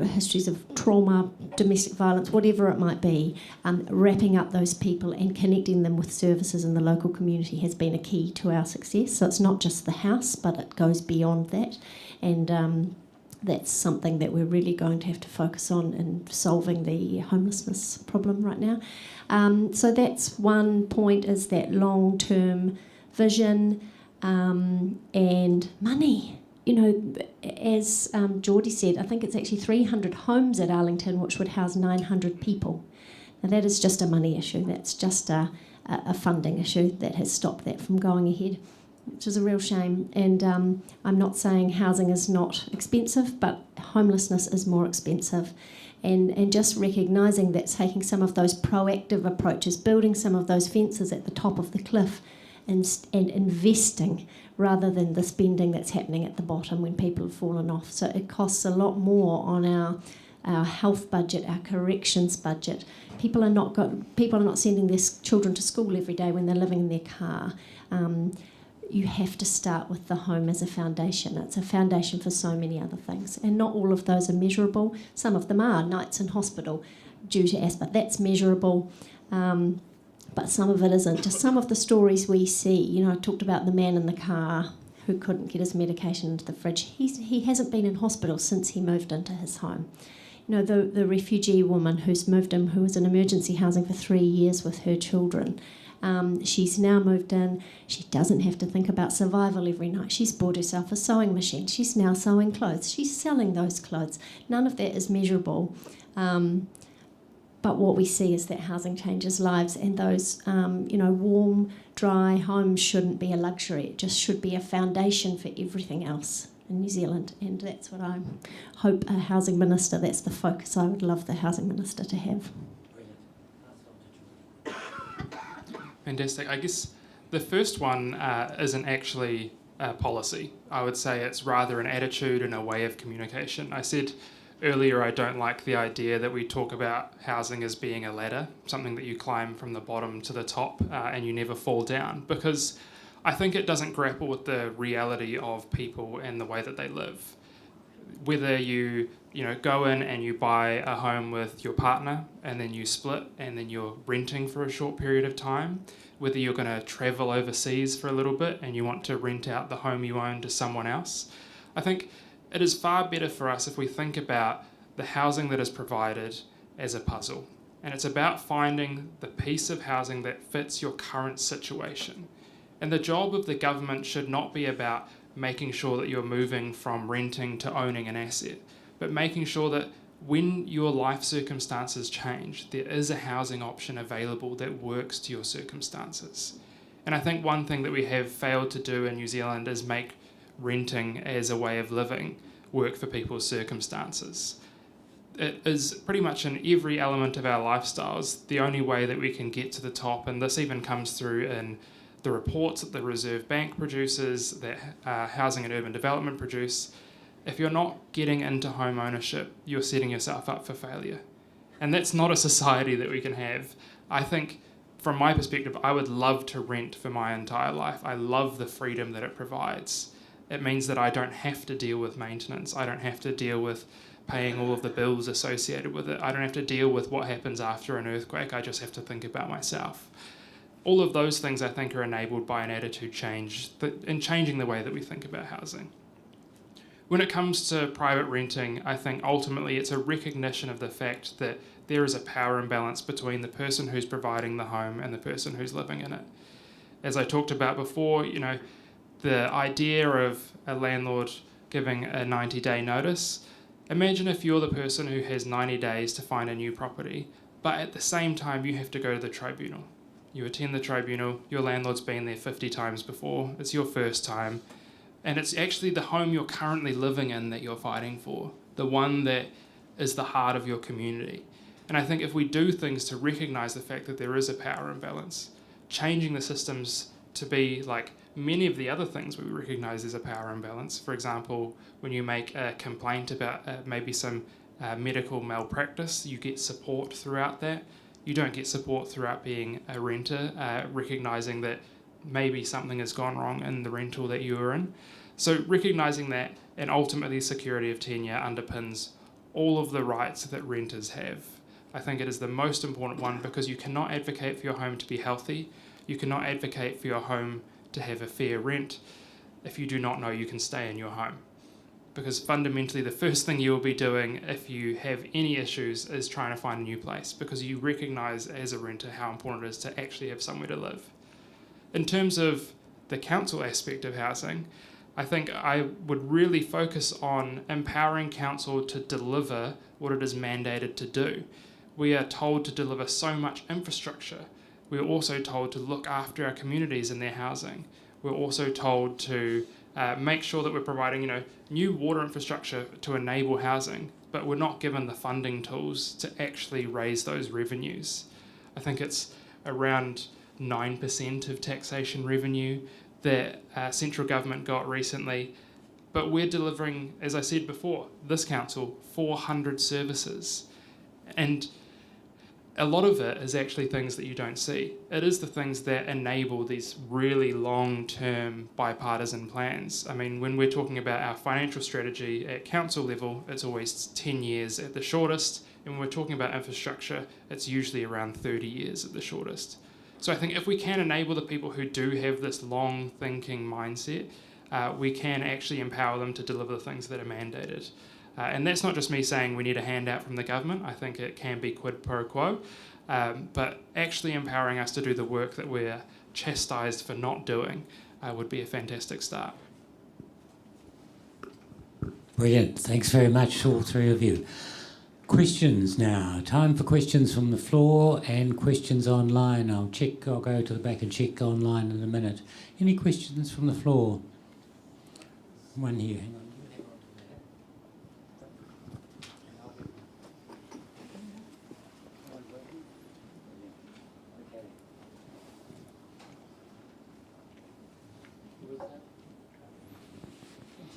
histories of trauma, domestic violence, whatever it might be. Wrapping up those people and connecting them with services in the local community has been a key to our success. So it's not just the house, but it goes beyond that. And that's something that we're really going to have to focus on in solving the homelessness problem right now. So that's one point, is that long-term vision and money. As Geordie said, I think it's actually 300 homes at Arlington, which would house 900 people. Now that is just a money issue. That's just a funding issue that has stopped that from going ahead, which is a real shame. And I'm not saying housing is not expensive, but homelessness is more expensive. And just recognising that, taking some of those proactive approaches, building some of those fences at the top of the cliff, and investing rather than the spending that's happening at the bottom when people have fallen off. So it costs a lot more on our health budget, our corrections budget. People are not sending their children to school every day when they're living in their car. You have to start with the home as a foundation. It's a foundation for so many other things. And not all of those are measurable. Some of them are. Nights in hospital due to asthma, that's measurable. But some of it isn't. Just some of the stories we see. I talked about the man in the car who couldn't get his medication into the fridge. He hasn't been in hospital since he moved into his home. The refugee woman who's moved in, who was in emergency housing for 3 years with her children. She's now moved in. She doesn't have to think about survival every night. She's bought herself a sewing machine. She's now sewing clothes. She's selling those clothes. None of that is measurable. But what we see is that housing changes lives, and those, warm, dry homes shouldn't be a luxury. It just should be a foundation for everything else in New Zealand. And that's what I hope a housing minister, that's the focus I would love the housing minister to have. Fantastic. I guess the first one isn't actually a policy. I would say it's rather an attitude and a way of communication. I said earlier I don't like the idea that we talk about housing as being a ladder, something that you climb from the bottom to the top and you never fall down, because I think it doesn't grapple with the reality of people and the way that they live. Whether you go in and you buy a home with your partner and then you split and then you're renting for a short period of time, whether you're going to travel overseas for a little bit and you want to rent out the home you own to someone else, I think it is far better for us if we think about the housing that is provided as a puzzle. And it's about finding the piece of housing that fits your current situation. And the job of the government should not be about making sure that you're moving from renting to owning an asset, but making sure that when your life circumstances change, there is a housing option available that works to your circumstances. And I think one thing that we have failed to do in New Zealand is make renting as a way of living work for people's circumstances. It is pretty much in every element of our lifestyles the only way that we can get to the top, and this even comes through in the reports that the Reserve Bank produces, that Housing and Urban Development produce. If you're not getting into home ownership, you're setting yourself up for failure. And that's not a society that we can have. I think, from my perspective, I would love to rent for my entire life. I love the freedom that it provides. It means that I don't have to deal with maintenance. I don't have to deal with paying all of the bills associated with it. I don't have to deal with what happens after an earthquake. I just have to think about myself. All of those things, I think, are enabled by an attitude change and changing the way that we think about housing. When it comes to private renting, I think ultimately it's a recognition of the fact that there is a power imbalance between the person who's providing the home and the person who's living in it. As I talked about before, the idea of a landlord giving a 90-day notice, imagine if you're the person who has 90 days to find a new property, but at the same time you have to go to the tribunal. You attend the tribunal, your landlord's been there 50 times before, it's your first time, and it's actually the home you're currently living in that you're fighting for, the one that is the heart of your community. And I think if we do things to recognise the fact that there is a power imbalance, changing the systems to be like many of the other things we recognise there's a power imbalance. For example, when you make a complaint about maybe some medical malpractice, you get support throughout that. You don't get support throughout being a renter, recognising that maybe something has gone wrong in the rental that you were in. So recognising that, and ultimately security of tenure underpins all of the rights that renters have. I think it is the most important one, because you cannot advocate for your home to be healthy, you cannot advocate for your home to have a fair rent if you do not know you can stay in your home. Because fundamentally the first thing you will be doing if you have any issues is trying to find a new place, because you recognise as a renter how important it is to actually have somewhere to live. In terms of the council aspect of housing, I think I would really focus on empowering council to deliver what it is mandated to do. We are told to deliver so much infrastructure. We're also told to look after our communities and their housing. We're also told to make sure that we're providing, new water infrastructure to enable housing, but we're not given the funding tools to actually raise those revenues. I think it's around 9% of taxation revenue that central government got recently, but we're delivering, as I said before, this council 400 services, and a lot of it is actually things that you don't see. It is the things that enable these really long-term bipartisan plans. I mean, when we're talking about our financial strategy at council level, it's always 10 years at the shortest, and when we're talking about infrastructure, it's usually around 30 years at the shortest. So I think if we can enable the people who do have this long thinking mindset, we can actually empower them to deliver the things that are mandated. And that's not just me saying we need a handout from the government. I think it can be quid pro quo, but actually empowering us to do the work that we're chastised for not doing would be a fantastic start. Brilliant. Thanks very much, all three of you. Questions now. Time for questions from the floor and questions online. I'll go to the back and check online in a minute. Any questions from the floor? One here. Hang on.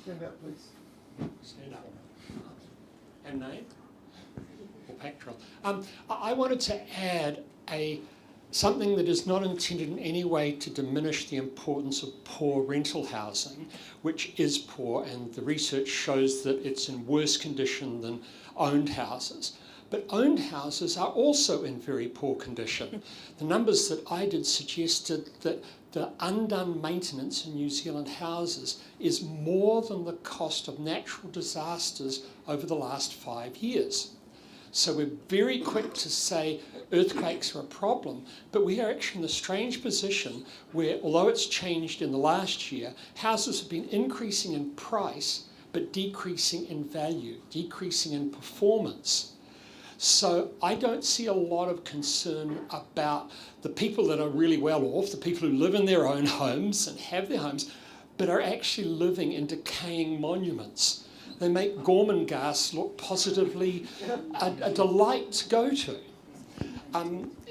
Stand up, please. Stand up. And name? Or Pactrol. I wanted to add something that is not intended in any way to diminish the importance of poor rental housing, which is poor, and the research shows that it's in worse condition than owned houses. But owned houses are also in very poor condition. The numbers that I did suggested that the undone maintenance in New Zealand houses is more than the cost of natural disasters over the last 5 years. So we're very quick to say earthquakes are a problem, but we are actually in the strange position where, although it's changed in the last year, houses have been increasing in price, but decreasing in value, decreasing in performance. So I don't see a lot of concern about the people that are really well off, the people who live in their own homes and have their homes, but are actually living in decaying monuments. They make Gormenghast look positively a delight to go to.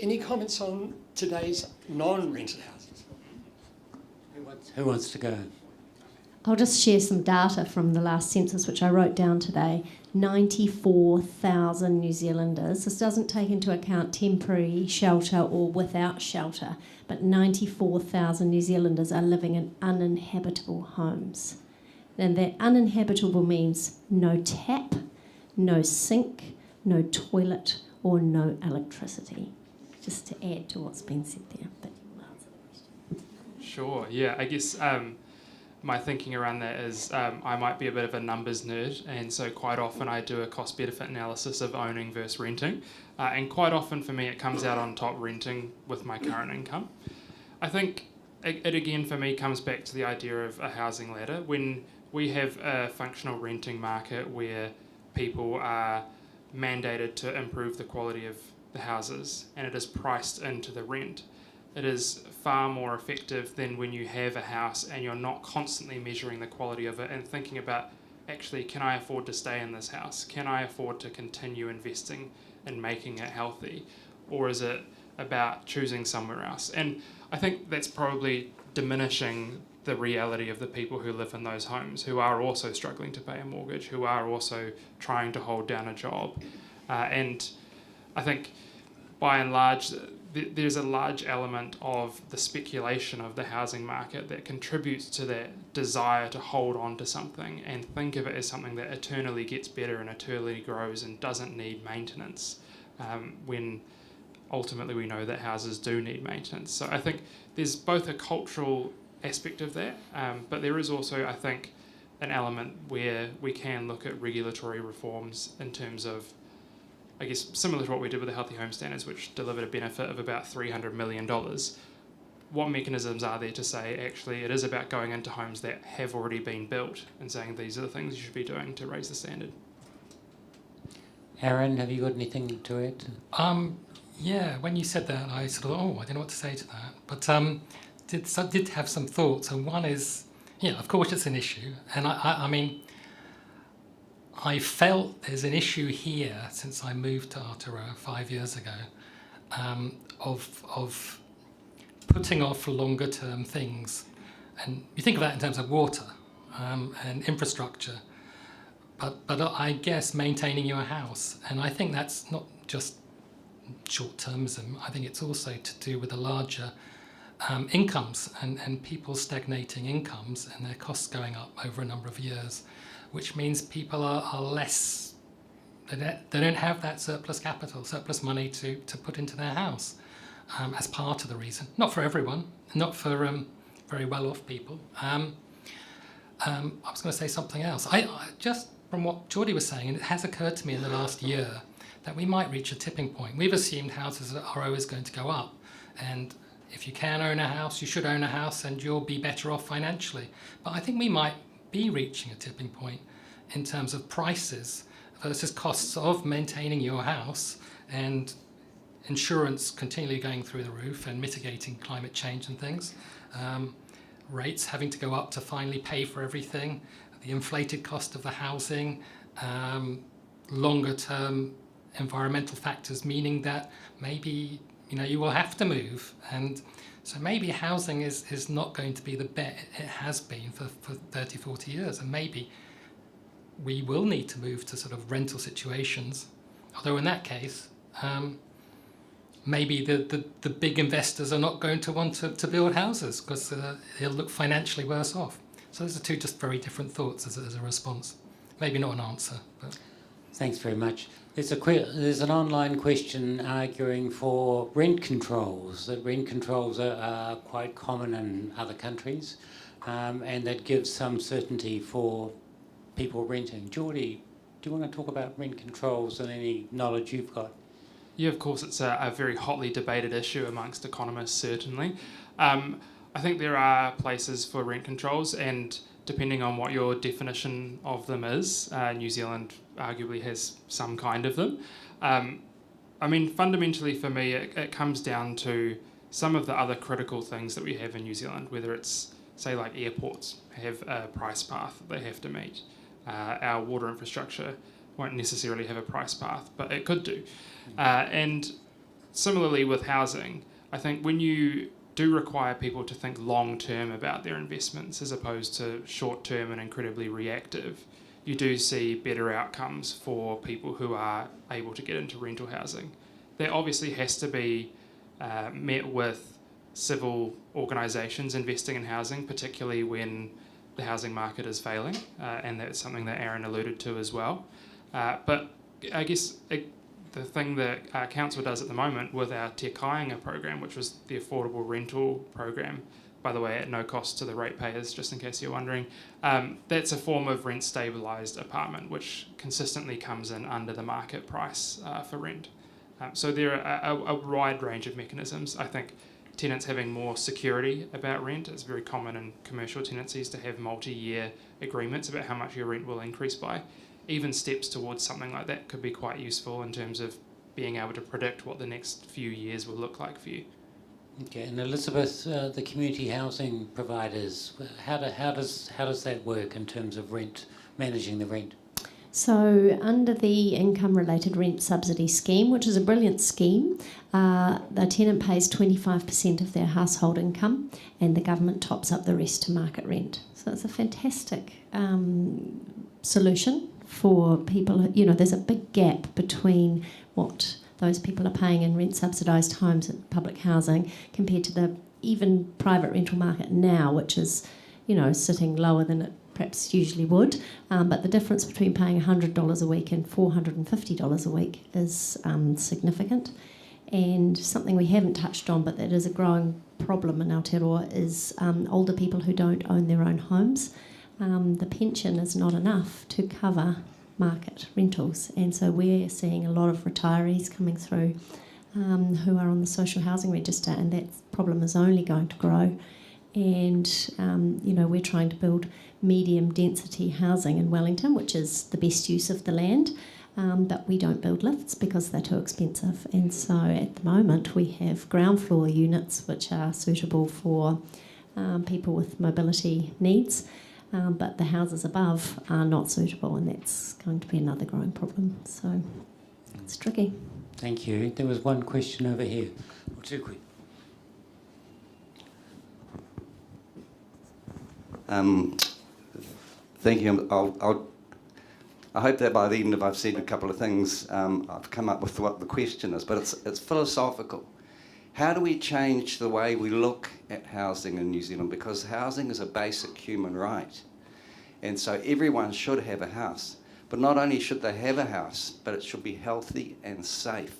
Any comments on today's non-rented houses? Who wants to go? I'll just share some data from the last census, which I wrote down today. 94,000 New Zealanders. This doesn't take into account temporary shelter or without shelter, but 94,000 New Zealanders are living in uninhabitable homes. And that uninhabitable means no tap, no sink, no toilet, or no electricity. Just to add to what's been said there. But you will answer the question. Sure, yeah, I guess my thinking around that is I might be a bit of a numbers nerd, and so quite often I do a cost-benefit analysis of owning versus renting, and quite often for me it comes out on top renting with my current income. I think it again for me comes back to the idea of a housing ladder. When we have a functional renting market where people are mandated to improve the quality of the houses and it is priced into the rent, it is far more effective than when you have a house and you're not constantly measuring the quality of it and thinking about, actually, can I afford to stay in this house? Can I afford to continue investing in making it healthy? Or is it about choosing somewhere else? And I think that's probably diminishing the reality of the people who live in those homes, who are also struggling to pay a mortgage, who are also trying to hold down a job. And I think by and large, there's a large element of the speculation of the housing market that contributes to that desire to hold on to something and think of it as something that eternally gets better and eternally grows and doesn't need maintenance, when ultimately we know that houses do need maintenance. So I think there's both a cultural aspect of that, but there is also, I think, an element where we can look at regulatory reforms in terms of, I guess, similar to what we did with the Healthy Home Standards, which delivered a benefit of about $300 million. What mechanisms are there to say, actually, it is about going into homes that have already been built and saying these are the things you should be doing to raise the standard? Aeron, have you got anything to add? Yeah, when you said that, I sort of, I don't know what to say to that. But did have some thoughts. And one is, yeah, of course it's an issue. And I mean, I felt there's an issue here since I moved to Aotearoa 5 years ago, of putting off longer term things. And you think of that in terms of water and infrastructure, but I guess maintaining your house. And I think that's not just short-termism. I think it's also to do with the larger incomes and people's stagnating incomes and their costs going up over a number of years, which means people are less, they don't have that surplus capital, surplus money to put into their house as part of the reason. Not for everyone, not for very well-off people. I was going to say something else. I just from what Geordie was saying, and it has occurred to me in the last year, that we might reach a tipping point. We've assumed houses are always going to go up, and if you can own a house, you should own a house and you'll be better off financially. But I think we might be reaching a tipping point in terms of prices versus costs of maintaining your house and insurance continually going through the roof and mitigating climate change and things. Rates having to go up to finally pay for everything, the inflated cost of the housing, longer term environmental factors, meaning that maybe you will have to move, and so maybe housing is not going to be the bet it has been for 30, 40 years, and maybe we will need to move to sort of rental situations, although in that case maybe the big investors are not going to want to build houses because they'll look financially worse off. So those are two just very different thoughts as a response. Maybe not an answer, but... Thanks very much. There's an online question arguing for rent controls, that rent controls are quite common in other countries, and that gives some certainty for people renting. Geordie, do you want to talk about rent controls and any knowledge you've got? Yeah, of course, it's a very hotly debated issue amongst economists, certainly. I think there are places for rent controls, and depending on what your definition of them is, New Zealand arguably has some kind of them. I mean, fundamentally for me, it comes down to some of the other critical things that we have in New Zealand, whether it's, say, like airports have a price path that they have to meet. Our water infrastructure won't necessarily have a price path, but it could do. And similarly with housing, I think when you do require people to think long-term about their investments as opposed to short-term and incredibly reactive, you do see better outcomes for people who are able to get into rental housing. That obviously has to be met with civil organisations investing in housing, particularly when the housing market is failing, and that's something that Aeron alluded to as well. But I guess the thing that Council does at the moment with our Te Kāinga program, which was the affordable rental program, by the way, at no cost to the ratepayers, just in case you're wondering, that's a form of rent stabilised apartment, which consistently comes in under the market price for rent. So there are a wide range of mechanisms. I think tenants having more security about rent. It's very common in commercial tenancies to have multi-year agreements about how much your rent will increase by. Even steps towards something like that could be quite useful in terms of being able to predict what the next few years will look like for you. Okay, and Elizabeth, the community housing providers, how does that work in terms of rent, managing the rent? So under the income-related rent subsidy scheme, which is a brilliant scheme, the tenant pays 25% of their household income and the government tops up the rest to market rent. So it's a fantastic solution for people. There's a big gap between what those people are paying in rent subsidised homes at public housing compared to the even private rental market now, which is, sitting lower than it perhaps usually would. But the difference between paying $100 a week and $450 a week is significant. And something we haven't touched on, but that is a growing problem in Aotearoa, is older people who don't own their own homes. The pension is not enough to cover market rentals, and so we're seeing a lot of retirees coming through who are on the social housing register, and that problem is only going to grow. And we're trying to build medium density housing in Wellington, which is the best use of the land, but we don't build lifts because they're too expensive. And so at the moment we have ground floor units which are suitable for people with mobility needs, but the houses above are not suitable, and that's going to be another growing problem. So it's tricky. Thank you. There was one question over here. Or two quick. Thank you. I hope that by the end, if I've said a couple of things, I've come up with what the question is, but it's philosophical. How do we change the way we look at housing in New Zealand? Because housing is a basic human right, and so everyone should have a house. But not only should they have a house, but it should be healthy and safe.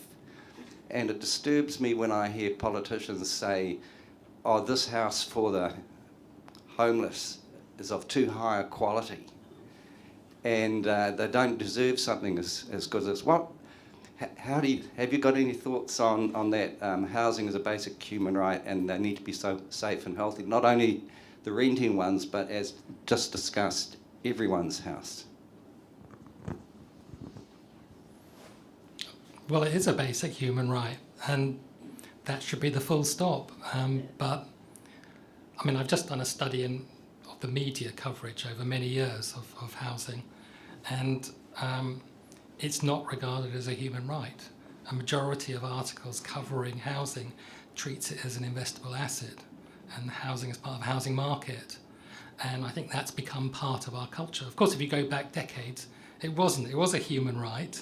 And it disturbs me when I hear politicians say, oh, this house for the homeless is of too high a quality, and they don't deserve something as good as what? Have you got any thoughts on that? Housing is a basic human right, and they need to be so safe and healthy. Not only the renting ones, but as just discussed, everyone's house. Well, it is a basic human right, and that should be the full stop. But I mean, I've just done a study of the media coverage over many years of housing, and it's not regarded as a human right. A majority of articles covering housing treats it as an investable asset, and housing is part of the housing market. And I think that's become part of our culture. Of course, if you go back decades, it wasn't. It was a human right.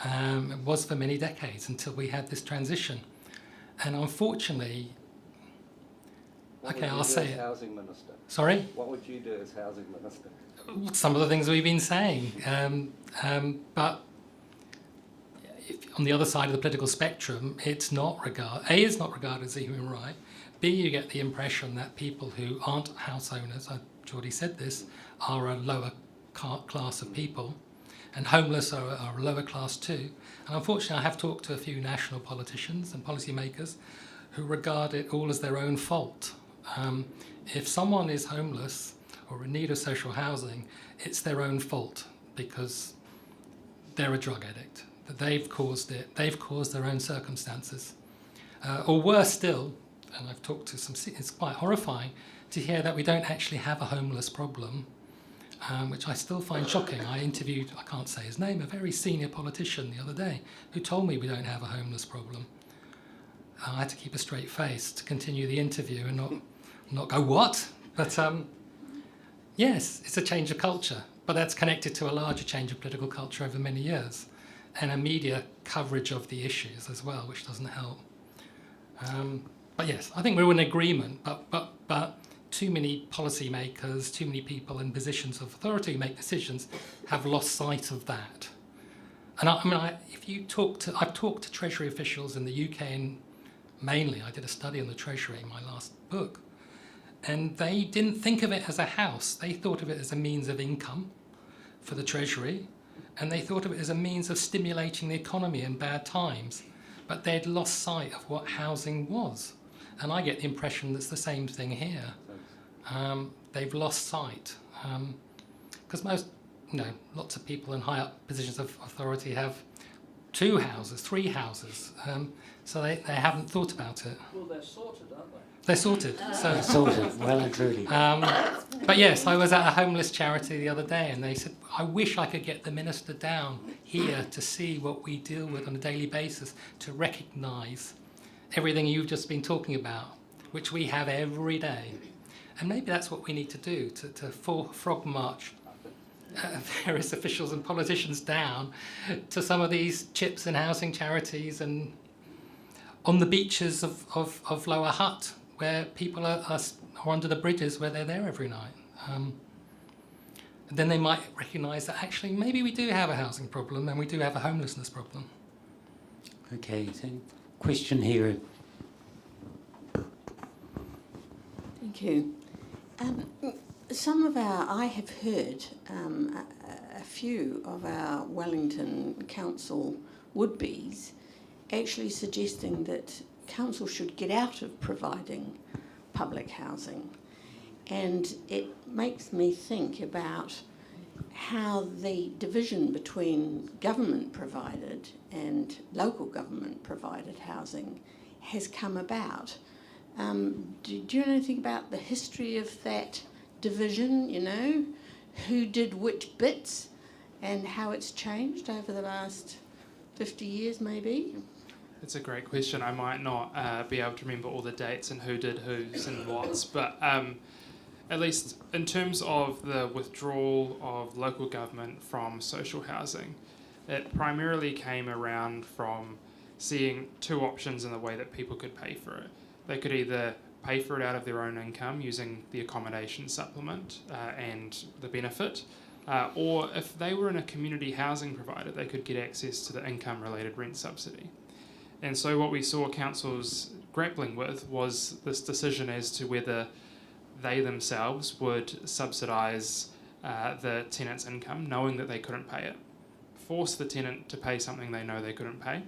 It was for many decades until we had this transition. And unfortunately, I'll say it. Housing minister? Sorry? What would you do as housing minister? Some of the things we've been saying. But on the other side of the political spectrum, it's not regarded as a human right. B, you get the impression that people who aren't house owners, Geordie said this, are a lower class of people, and homeless are a lower class too. And unfortunately, I have talked to a few national politicians and policymakers who regard it all as their own fault. If someone is homeless or in need of social housing, it's their own fault because they're a drug addict, that they've caused it, they've caused their own circumstances. Or worse still, and I've talked to some, it's quite horrifying to hear that we don't actually have a homeless problem, which I still find shocking. I interviewed, I can't say his name, a very senior politician the other day who told me we don't have a homeless problem. I had to keep a straight face to continue the interview and not go, what? But yes, it's a change of culture, but that's connected to a larger change of political culture over many years, and a media coverage of the issues as well, which doesn't help. But yes, I think we're in agreement, but too many policymakers, too many people in positions of authority who make decisions have lost sight of that. And I've talked to Treasury officials in the UK, and mainly I did a study on the Treasury in my last book, and they didn't think of it as a house. They thought of it as a means of income for the Treasury, and they thought of it as a means of stimulating the economy in bad times, but they'd lost sight of what housing was. And I get the impression that's the same thing here. They've lost sight. Because lots of people in high up positions of authority have 2 houses, 3 houses. So they haven't thought about it. Well, they're sorted, aren't they? They're sorted. So, Sorted, well and truly. but yes, I was at a homeless charity the other day, and they said, I wish I could get the minister down here to see what we deal with on a daily basis, to recognise everything you've just been talking about, which we have every day. And maybe that's what we need to do, to frog march various officials and politicians down to some of these chips and housing charities and on the beaches of Lower Hutt, where people are under the bridges where they're there every night. Then they might recognise that actually maybe we do have a housing problem and we do have a homelessness problem. Okay, so question here. Thank you. I have heard a few of our Wellington Council would-be's actually suggesting that council should get out of providing public housing. And it makes me think about how the division between government-provided and local government-provided housing has come about. Do you know anything about the history of that division, you know? Who did which bits and how it's changed over the last 50 years maybe? It's a great question. I might not be able to remember all the dates and who did who's and what's, but at least in terms of the withdrawal of local government from social housing, it primarily came around from seeing two options in the way that people could pay for it. They could either pay for it out of their own income using the accommodation supplement and the benefit, or if they were in a community housing provider, they could get access to the income-related rent subsidy. And so what we saw councils grappling with was this decision as to whether they themselves would subsidise the tenant's income, knowing that they couldn't pay it, force the tenant to pay something they know they couldn't pay,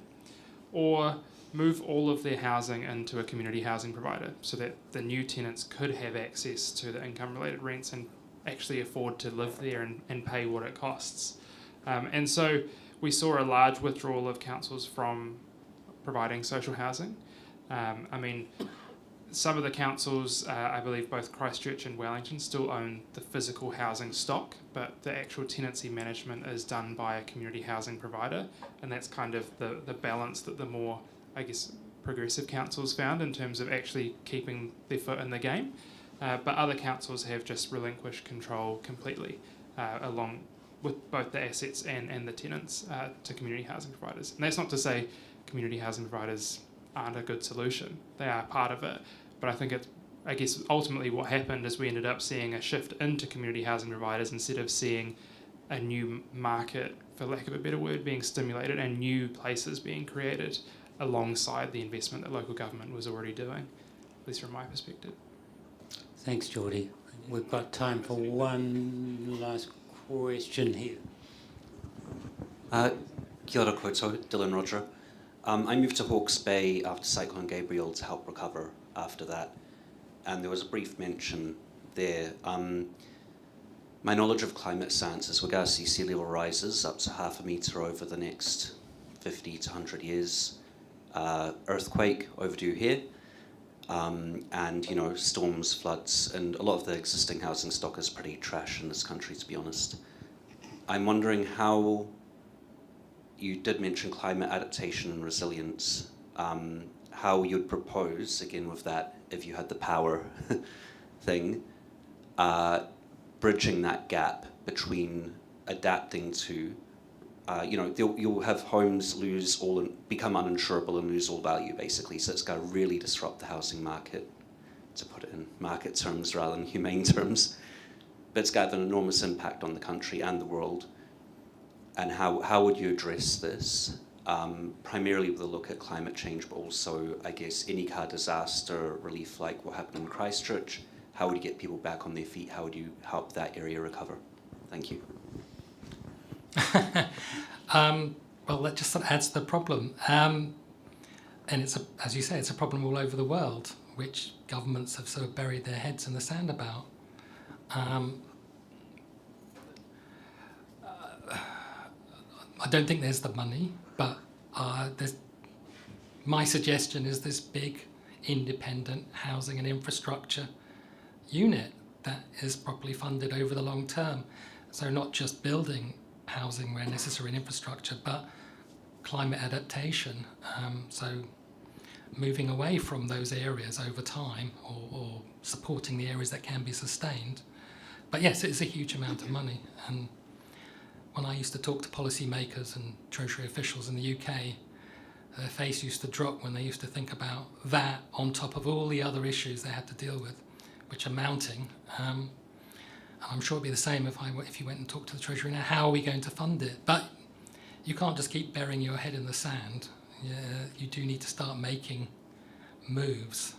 or move all of their housing into a community housing provider so that the new tenants could have access to the income-related rents and actually afford to live there and pay what it costs. And so we saw a large withdrawal of councils from providing social housing. I mean, some of the councils, I believe both Christchurch and Wellington, still own the physical housing stock, but the actual tenancy management is done by a community housing provider, and that's kind of the balance that the more, I guess, progressive councils found in terms of actually keeping their foot in the game. But other councils have just relinquished control completely along with both the assets and the tenants to community housing providers. And that's not to say community housing providers aren't a good solution. They are part of it. But I guess ultimately what happened is we ended up seeing a shift into community housing providers instead of seeing a new market, for lack of a better word, being stimulated and new places being created alongside the investment that local government was already doing, at least from my perspective. Thanks, Geordie. We've got time for one last question here. Kia ora koutou, Dylan Roger. I moved to Hawke's Bay after Cyclone Gabriel to help recover after that, and there was a brief mention there. My knowledge of climate science is we're going to see sea level rises up to 0.5 metre over the next 50 to 100 years. Earthquake overdue here, and storms, floods, and a lot of the existing housing stock is pretty trash in this country, to be honest. I'm wondering how you did mention climate adaptation and resilience, how you'd propose, again with that, if you had the power thing, bridging that gap between adapting to, you'll have homes become uninsurable and lose all value, basically, so it's going to really disrupt the housing market, to put it in market terms rather than humane terms, but it's going to have an enormous impact on the country and the world. And how would you address this? Primarily with a look at climate change, but also, I guess, any kind of disaster relief like what happened in Christchurch. How would you get people back on their feet? How would you help that area recover? Thank you. Well, that just sort of adds to the problem. And it's, as you say, it's a problem all over the world, which governments have sort of buried their heads in the sand about. I don't think there's the money, but my suggestion is this big independent housing and infrastructure unit that is properly funded over the long term. So not just building housing where necessary and infrastructure, but climate adaptation. So moving away from those areas over time or supporting the areas that can be sustained. But yes, it's a huge amount of money. And when I used to talk to policymakers and Treasury officials in the UK, their face used to drop when they used to think about that on top of all the other issues they had to deal with, which are mounting. And I'm sure it'd be the same if you went and talked to the Treasury now. How are we going to fund it? But you can't just keep burying your head in the sand. You do need to start making moves.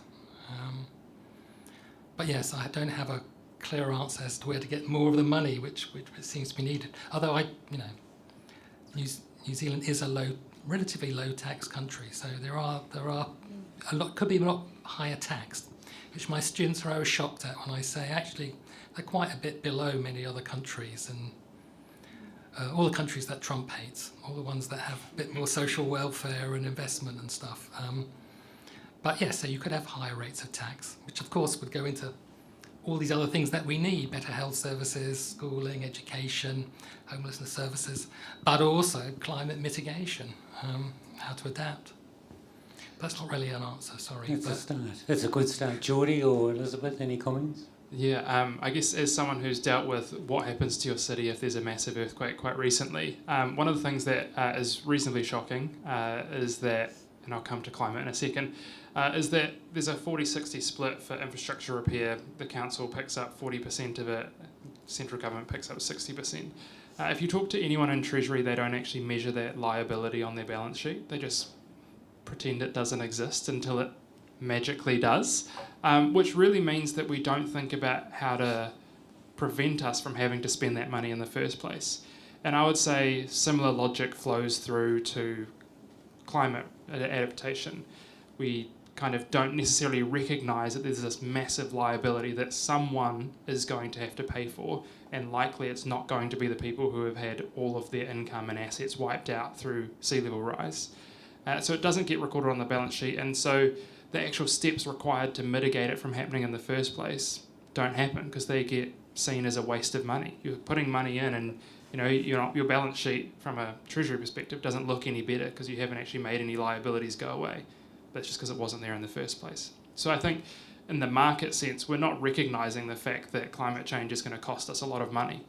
But yes, I don't have a clear answer as to where to get more of the money, which seems to be needed. Although New Zealand is a relatively low tax country, so there are a lot, could be a lot higher taxed, which my students are always shocked at when I say actually they're quite a bit below many other countries, and all the countries that Trump hates, all the ones that have a bit more social welfare and investment and stuff. But yes, so you could have higher rates of tax, which of course would go into all these other things that we need, better health services, schooling, education, homelessness services, but also climate mitigation, how to adapt. That's not really an answer, sorry. It's a start. It's a good start. Geordie or Elizabeth, any comments? Yeah, I guess as someone who's dealt with what happens to your city if there's a massive earthquake quite recently, one of the things that is reasonably shocking is that, and I'll come to climate in a second, is that there's a 40-60 split for infrastructure repair. The council picks up 40% of it, central government picks up 60%. If you talk to anyone in Treasury, they don't actually measure that liability on their balance sheet. They just pretend it doesn't exist until it magically does, which really means that we don't think about how to prevent us from having to spend that money in the first place. And I would say similar logic flows through to climate adaptation. We kind of don't necessarily recognise that there's this massive liability that someone is going to have to pay for, and likely it's not going to be the people who have had all of their income and assets wiped out through sea level rise. So it doesn't get recorded on the balance sheet, and so the actual steps required to mitigate it from happening in the first place don't happen because they get seen as a waste of money. You're putting money in, and your balance sheet from a Treasury perspective doesn't look any better because you haven't actually made any liabilities go away. That's just because it wasn't there in the first place. So I think in the market sense, we're not recognising the fact that climate change is going to cost us a lot of money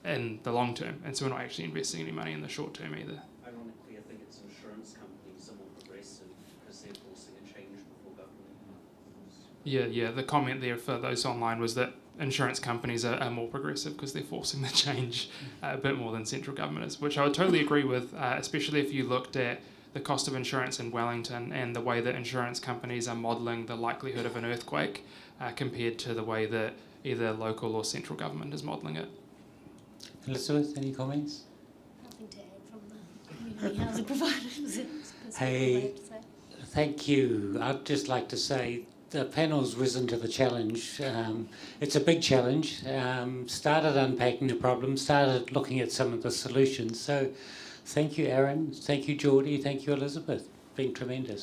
in the long term, and so we're not actually investing any money in the short term either. Ironically, I think it's insurance companies are more progressive because they're forcing a change before government. Yeah, the comment there for those online was that insurance companies are more progressive because they're forcing the change a bit more than central government is, which I would totally agree with, especially if you looked at the cost of insurance in Wellington and the way that insurance companies are modelling the likelihood of an earthquake compared to the way that either local or central government is modelling it. Elizabeth, any comments? Nothing to add from the community housing providers. Hey, thank you. I'd just like to say the panel's risen to the challenge. It's a big challenge. Started unpacking the problem, started looking at some of the solutions. So thank you, Aeron. Thank you, Geordie. Thank you, Elizabeth. Been tremendous.